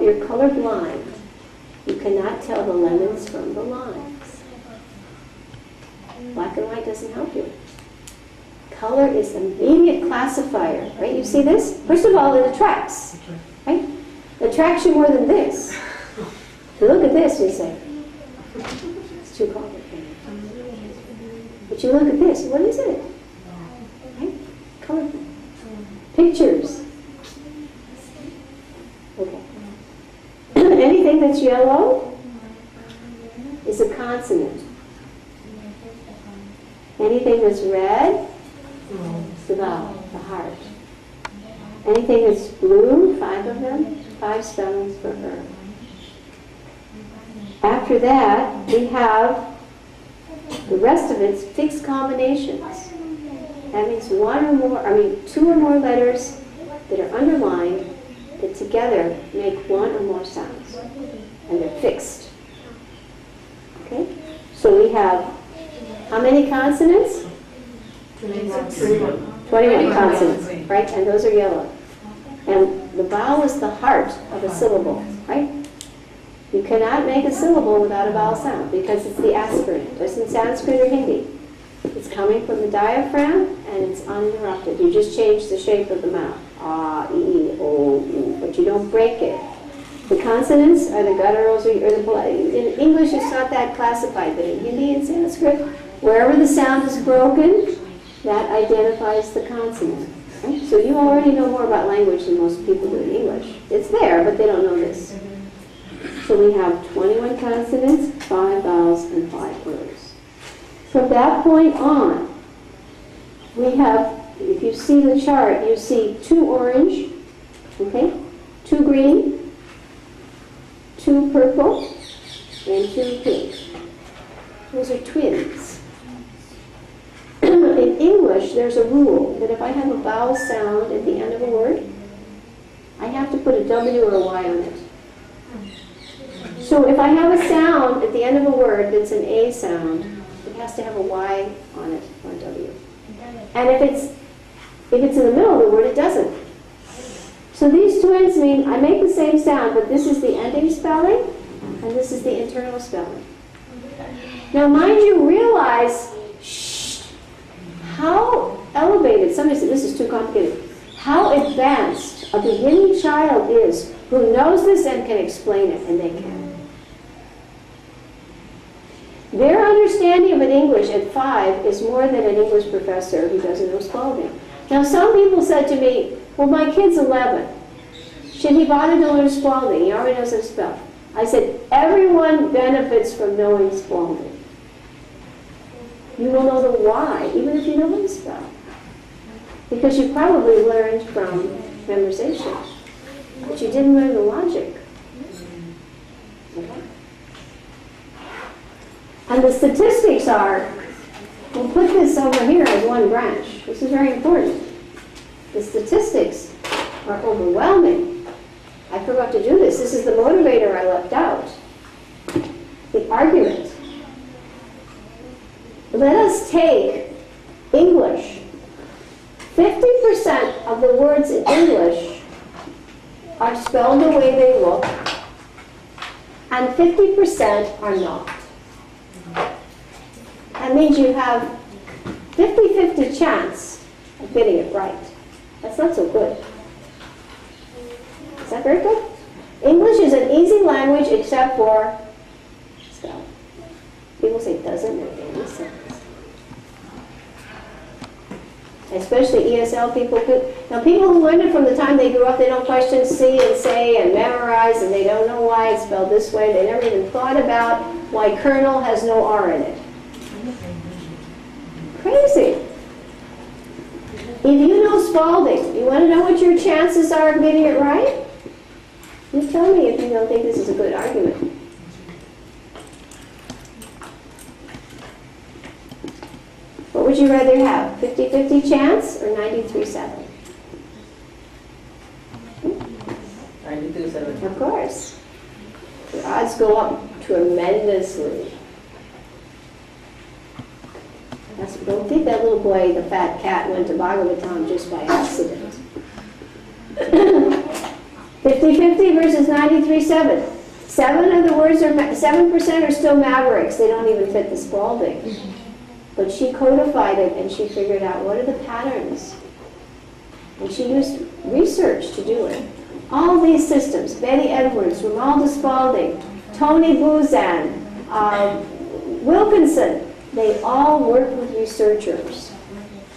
you're color blind, you cannot tell the lemons from the limes. Black and white doesn't help you. Color is immediate classifier, right? You see this? First of all, it attracts, right? It attracts you more than this. You look at this, you say, it's too complicated. But you look at this, what is it? Right? Colorful. Pictures. Okay. Anything that's yellow is a consonant. Anything that's red is the vowel, the heart. Anything that's blue, 5 of them, 5 spellings for her. After that, we have the rest of it's fixed combinations. That means 2 or more letters that are underlined that together make 1 or more sounds. And they're fixed. Okay? So we have how many consonants? 21 consonants, right? And those are yellow. And the vowel is the heart of a syllable, right? You cannot make a syllable without a vowel sound because it's the aspirant. Just in Sanskrit or Hindi. It's coming from the diaphragm and it's uninterrupted. You just change the shape of the mouth. Ah, E, O, U, but you don't break it. The consonants are the gutturals or the in English it's not that classified, but in Hindi and Sanskrit, wherever the sound is broken, that identifies the consonant. Right? So you already know more about language than most people do in English. It's there, but they don't know this. So we have 21 consonants, 5 vowels, and 5 words. From that point on, we have, if you see the chart, you see 2 orange, okay, 2 green, 2 purple, and 2 pink. Those are twins. In English, there's a rule that if I have a vowel sound at the end of a word, I have to put a W or a Y on it. So if I have a sound at the end of a word that's an A sound, it has to have a Y on it, or a W. And if it's in the middle of the word, it doesn't. So these twins mean I make the same sound, but this is the ending spelling, and this is the internal spelling. Now mind you, realize how elevated, somebody said this is too complicated, how advanced a beginning child is who knows this and can explain it, and they can. Their understanding of an English at 5 is more than an English professor who doesn't know spelling. Now some people said to me, well my kid's 11. Should he bother to learn Spalding? He already knows how to spell. I said, everyone benefits from knowing Spalding. You will know the why, even if you know how to spell. Because you probably learned from memorization. But you didn't learn the logic. Okay? And the statistics are, we'll put this over here as one branch. This is very important. The statistics are overwhelming. I forgot to do this. This is the motivator I left out. The argument. Let us take English. 50% of the words in English are spelled the way they look, and 50% are not. That means you have 50-50 chance of getting it right. That's not so good. Is that very good? English is an easy language except for spelling. People say it doesn't make any sense. Especially ESL people. Now people who learned it from the time they grew up, they don't question see and say and memorize, and they don't know why it's spelled this way. They never even thought about why Colonel has no R in it. Crazy. If you know Spalding, you want to know what your chances are of getting it right? You tell me if you don't think this is a good argument. What would you rather have? 50-50 chance or 93-7? 70. Of course. The odds go up tremendously. Don't think that little boy, the fat cat, went to Bhagavatam just by accident. 50-50 versus 93-7. 7% are still mavericks. They don't even fit the Spalding. But she codified it and she figured out what are the patterns. And she used research to do it. All these systems, Betty Edwards, Romualda Spalding, Tony Buzan, Wilkinson, they all worked with researchers.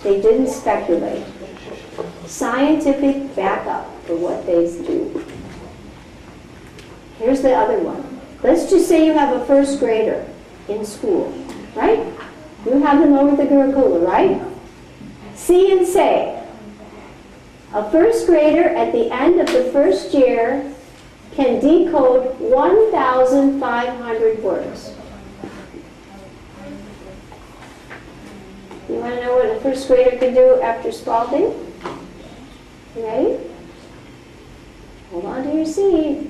They didn't speculate. Scientific backup for what they do. Here's the other one. Let's just say you have a first grader in school, right? You have them over at the Gurukula, right? See and say. A first grader at the end of the first year can decode 1,500 words. You want to know what a first grader can do after Spalding? You ready? Hold on to your seat.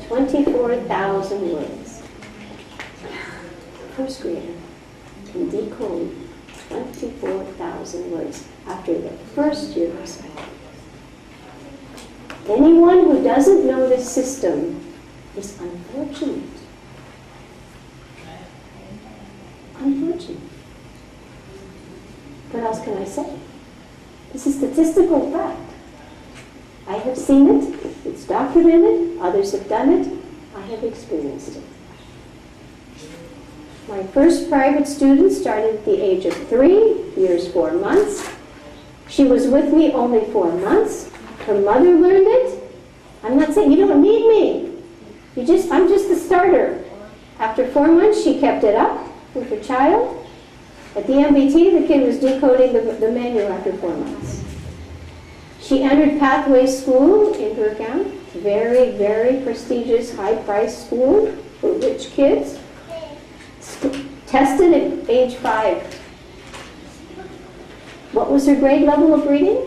$24,000 words. First grader can decode 24,000 words after the first year of Spalding. Anyone who doesn't know this system is unfortunate. Unfortunate. What else can I say? This is statistical fact. I have seen it, it's documented, others have done it, I have experienced it. My first private student started at the age of 3 years, 4 months. She was with me only 4 months. Her mother learned it. I'm not saying you don't need me. I'm just the starter. After 4 months, she kept it up with her child. At the MBT, the kid was decoding the menu after 4 months. She entered Pathway School in Gurgaon, very, very prestigious, high-priced school for rich kids. Tested at age 5. What was her grade level of reading?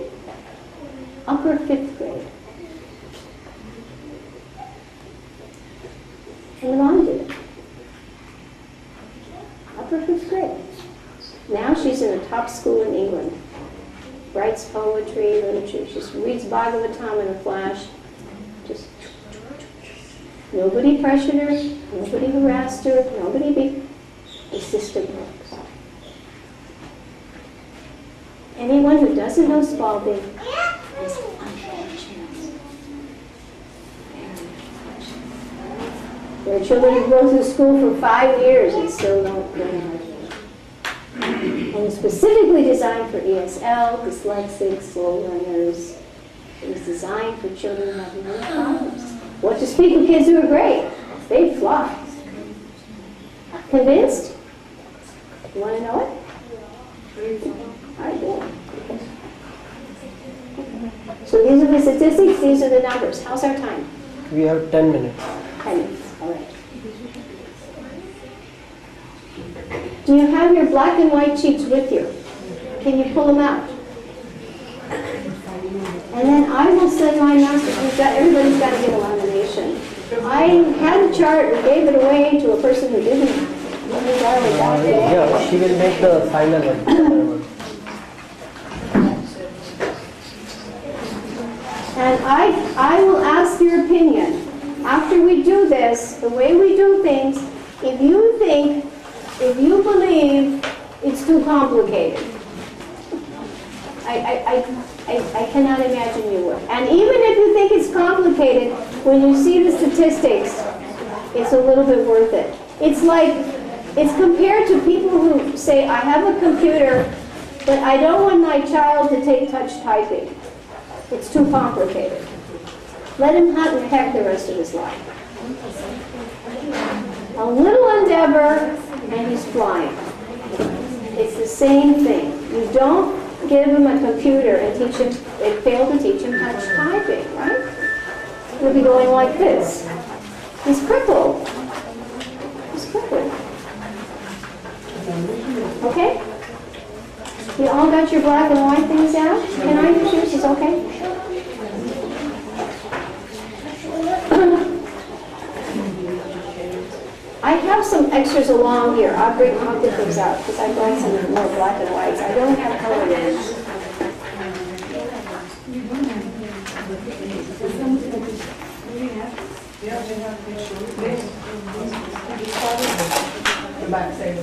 Upper 5th grade. And went on to it. Upper 5th grade. Now she's in a top school in England. Writes poetry, literature. She just reads Bhagavatam in a flash. Just nobody pressured her, nobody harassed her, the system works. Anyone who doesn't know Spalding is unfortunate. There are children who go through school for 5 years and still don't know how to. And it's specifically designed for ESL, dyslexics, slow learners. It was designed for children who have no problems. What to speak with kids who are great? They'd fly. Convinced? You want to know it? All right, good. So these are the statistics, these are the numbers. How's our time? We have 10 minutes. 10 minutes, all right. Do you have your black and white sheets with you? Can you pull them out? And then I will send mine out. Everybody's got to get a lamination. I had a chart and gave it away to a person who didn't. Yeah, she will make the final one. And I will ask your opinion. After we do this, the way we do things, if you believe it's too complicated, I cannot imagine you would. And even if you think it's complicated, when you see the statistics, it's a little bit worth it. It's compared to people who say, I have a computer, but I don't want my child to take touch typing. It's too complicated. Let him hunt and peck the rest of his life. A little endeavor, and he's flying. It's the same thing. You don't give him a computer and fail to teach him touch typing, right? He'll be going like this. He's crippled. He's crippled. Okay? You all got your black and white things down? Can I use yours? Is okay? I have some extras along here. I'll get those out because I brought some more black and whites. I don't have colored ones. The back side.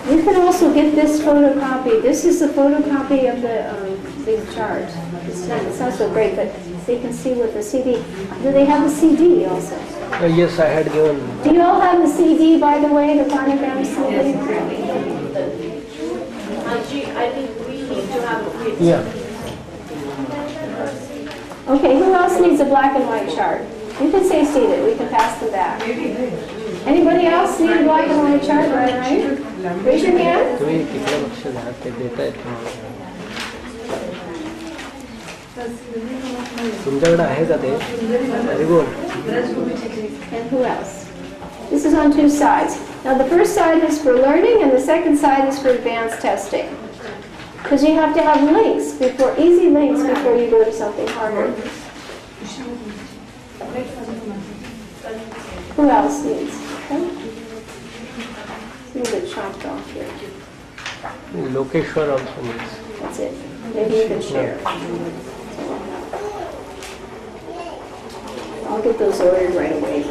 You can also get this photocopy. This is the photocopy of the chart. It's not so great, but they can see with the CD. Do they have the CD also? Yes, I had given. Do you all have the CD, by the way, the phonogram CD? I think we need to have it. Yeah. Okay, who else needs a black and white chart? You can stay seated. We can pass them back. Anybody else need a black and white chart? Right? Raise your hand. तुम्ही किती लक्ष द्या ते देता येत तुमच्याकडे आहे का ते very good. And who else? This is on two sides. Now the first side is for learning and the second side is for advanced testing. Because you have to have links before, easy links before you go to something harder. Who else needs? Okay. It's a little bit chopped off here. Lokeshwar also needs. That's it. Maybe you can share. I'll get those ordered right away.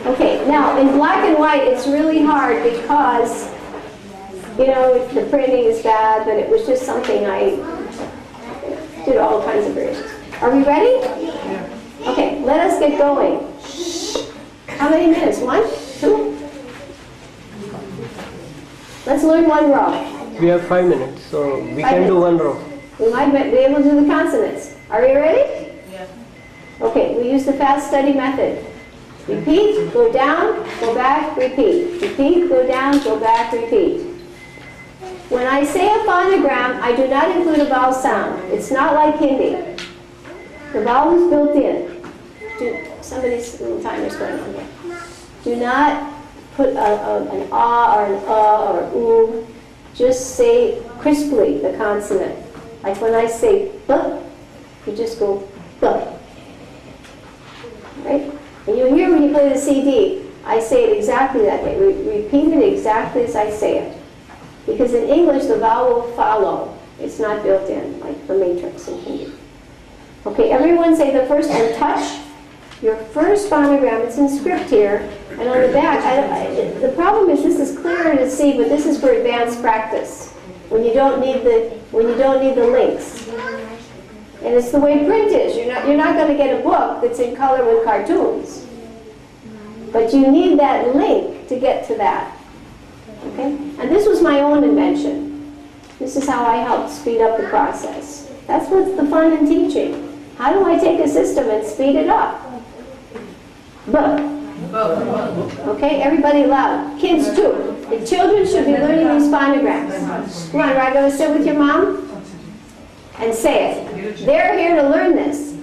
Okay, now in black and white it's really hard because, you know, the printing is bad, but it was just something I did all kinds of versions. Are we ready? Okay, let us get going. How many minutes? 1? 2? Let's learn one row. We have 5 minutes, so we can do one row. We might be able to do the consonants. Are we ready? Okay, we use the fast study method. Repeat, go down, go back, repeat. Repeat, go down, go back, repeat. When I say a phonogram, I do not include a vowel sound. It's not like Hindi. The vowel is built in. Somebody's little timer's going on here. Do not put an ah or an or oo. Just say crisply the consonant. Like when I say b, you just go b. Right? And you'll hear when you play the CD, I say it exactly that way. Repeat it exactly as I say it. Because in English, the vowel will follow. It's not built in, like the matrix in Hindi. Okay, everyone say the first one, touch. Your first phonogram, it's in script here. And on the back, the problem is this is clearer to see, but this is for advanced practice. When you don't need the links. And it's the way print is. You're not going to get a book that's in color with cartoons. But you need that link to get to that. Okay? And this was my own invention. This is how I helped speed up the process. That's what's the fun in teaching. How do I take a system and speed it up? Okay, everybody loud. Kids too. The children should be learning these phonograms. Come on, Raghav, sit with your mom and say it. They're here to learn this.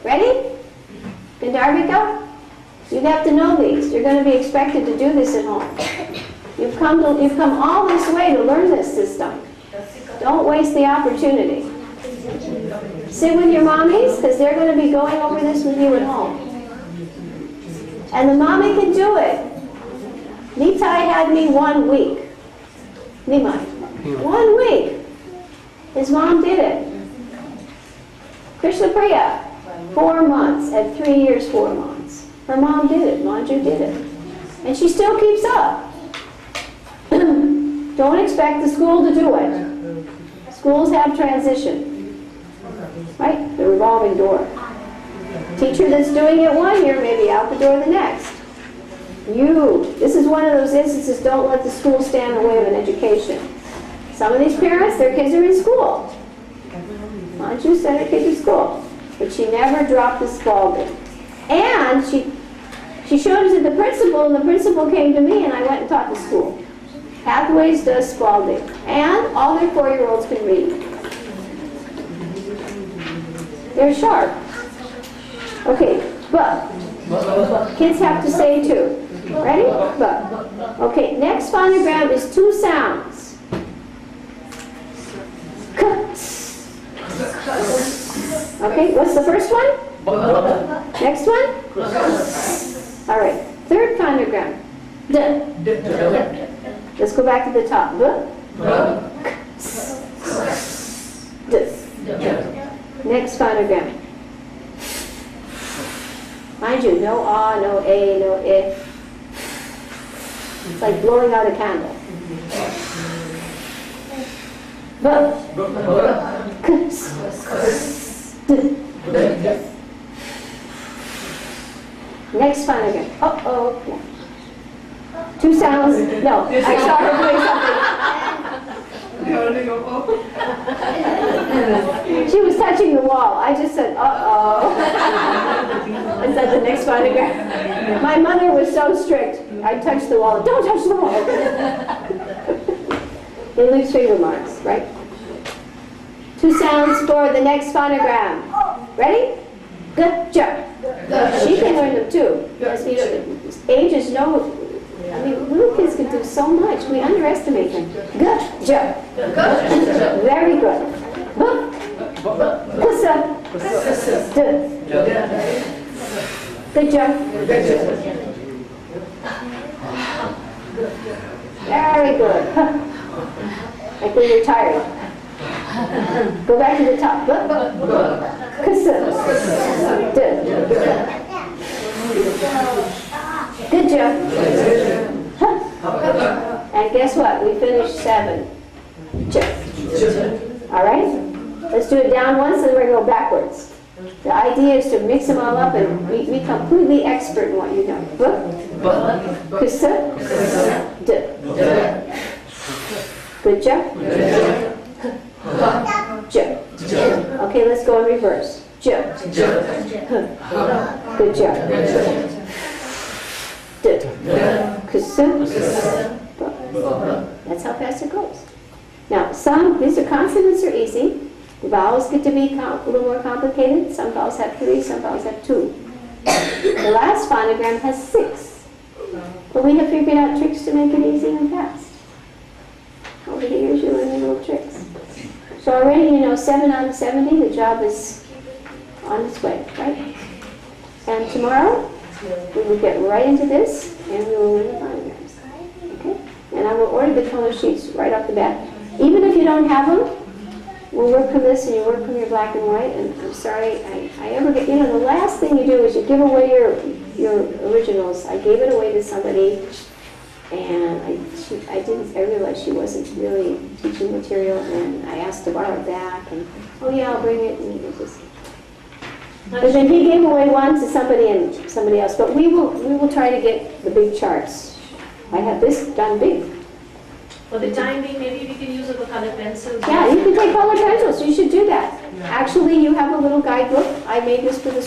Ready? Gandharvika? You have to know these. You're going to be expected to do this at home. You've come all this way to learn this system. Don't waste the opportunity. Sit with your mommies because they're going to be going over this with you at home. And the mommy can do it. Nitai had me 1 week. Nimai. 1 week. His mom did it. Krishna Priya, 4 months. At 3 years, 4 months. Her mom did it. Manju did it. And she still keeps up. Don't expect the school to do it. Schools have transition. Right? The revolving door. Teacher that's doing it 1 year may be out the door the next. This is one of those instances, don't let the school stand in the way of an education. Some of these parents, their kids are in school. Manju sent her kid to school. But she never dropped the spalding. And she showed it to the principal, and the principal came to me, and I went and taught the school. Pathways does spalding. And all their 4-year-olds can read. They're sharp. Okay, but. Kids have to say too. Ready? But. Okay, next phonogram is two sounds. Okay, what's the first one? Next one? All right, third phonogram. D. Let's go back to the top. B. D. Next phonogram. Mind you, no ah, no a, no I. It's like blowing out a candle. B. Next phonogram. Uh-oh. Two sounds. No, I saw her doing something. She was touching the wall. I just said, uh-oh. I said the next photograph. My mother was so strict. I touched the wall. Don't touch the wall. They leave finger marks, right? Two sounds for the next phonogram. Ready? Good job. She can learn them too. Yes, you know, age is no. I mean, little kids can do so much. We underestimate them. Good job. Very good. Good job. Very good. Like when you're tired. Go back to the top. Good job. And guess what? We finished 7. All right? Let's do it down once and then we're going to go backwards. The idea is to mix them all up and be completely expert in what you know. Good job. Okay, let's go in reverse. Good job. That's how fast it goes. Now, these are consonants are easy. The vowels get to be a little more complicated. Some vowels have 3, some vowels have 2. The last phonogram has 6. But we have figured out tricks to make it easy and fast. Over the years, you learn little tricks. So already you know 7 out of 70, the job is on its way, right? And tomorrow, we will get right into this, and we will learn the phonograms. Okay? And I will order the color sheets right off the bat. Even if you don't have them, we'll work from this and you work from your black and white. And I'm sorry, I ever get, the last thing you do is you give away your originals. I gave it away to somebody, and I realized she wasn't really teaching material, and I asked to borrow it back, and oh yeah, I'll bring it, and it just. But then he gave away one to somebody and somebody else. But we will try to get the big charts. I have this done big. For the time being, maybe we can use the color pencils. Yeah, you can take color pencils. You should do that. Actually, you have a little guidebook. I made this for the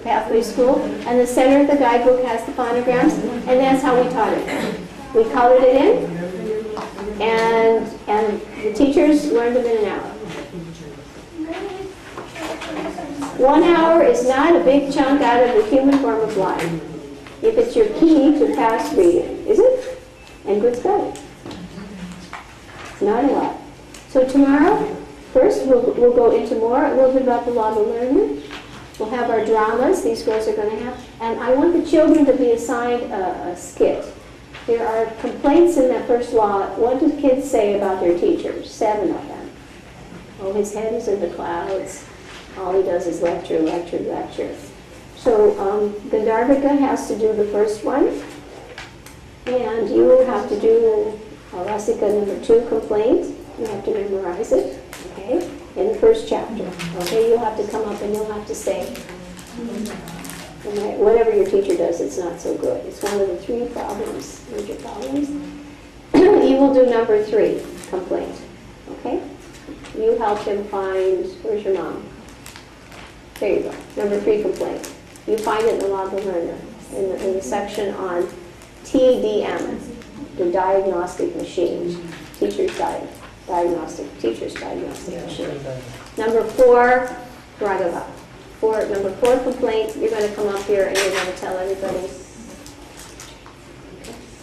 Pathway School, and the center of the guidebook has the phonograms, and that's how we taught it. We colored it in, and the teachers learned them in an hour. 1 hour is not a big chunk out of the human form of life. If it's your key to fast reading, is it? And good spelling. It's not a lot. So tomorrow, first we'll go into a little bit about the law of the learner. We'll have our dramas. These girls are going to have. And I want the children to be assigned a skit. There are complaints in that first law. What do kids say about their teachers? 7 of them. Oh, his head is in the clouds. All he does is lecture, lecture, lecture. So Gandharvika has to do the first one. And you will have to do Rasika number 2, complaint. You have to memorize it, okay, in the first chapter. Okay, you'll have to come up and you'll have to say, whatever your teacher does, it's not so good. It's one of the 3 problems, major problems. You will do number 3, complaint, okay? You help him find, where's your mom? There you go, number 3, complaint. You find it in the Law of the Learner, in the section on TDM, the diagnostic machine, teacher's diagnostic machine. Number 4, Bhagava. Number 4 complaint, you're going to come up here and you're going to tell everybody.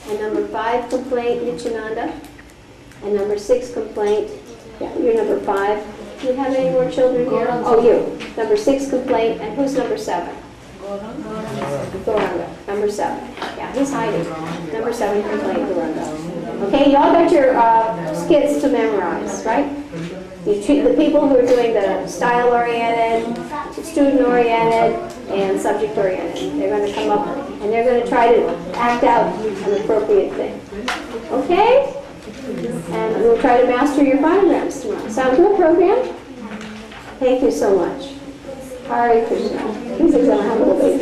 And number 5 complaint, Nityananda. And number 6 complaint, yeah, you're number 5. Do you have any more children here? Oh, you. Number 6 complaint, and who's number 7? Gauranga. Number 7. Yeah, he's hiding. Number 7 complaint, Gauranga. Okay, y'all got your skits to memorize, right? You treat the people who are doing the style-oriented, student-oriented, and subject-oriented. They're going to come up and they're going to try to act out an appropriate thing. Okay? And we'll try to master your phonograms tomorrow. Sound good, program? Thank you so much. Hare Krishna. He's going to have a little bit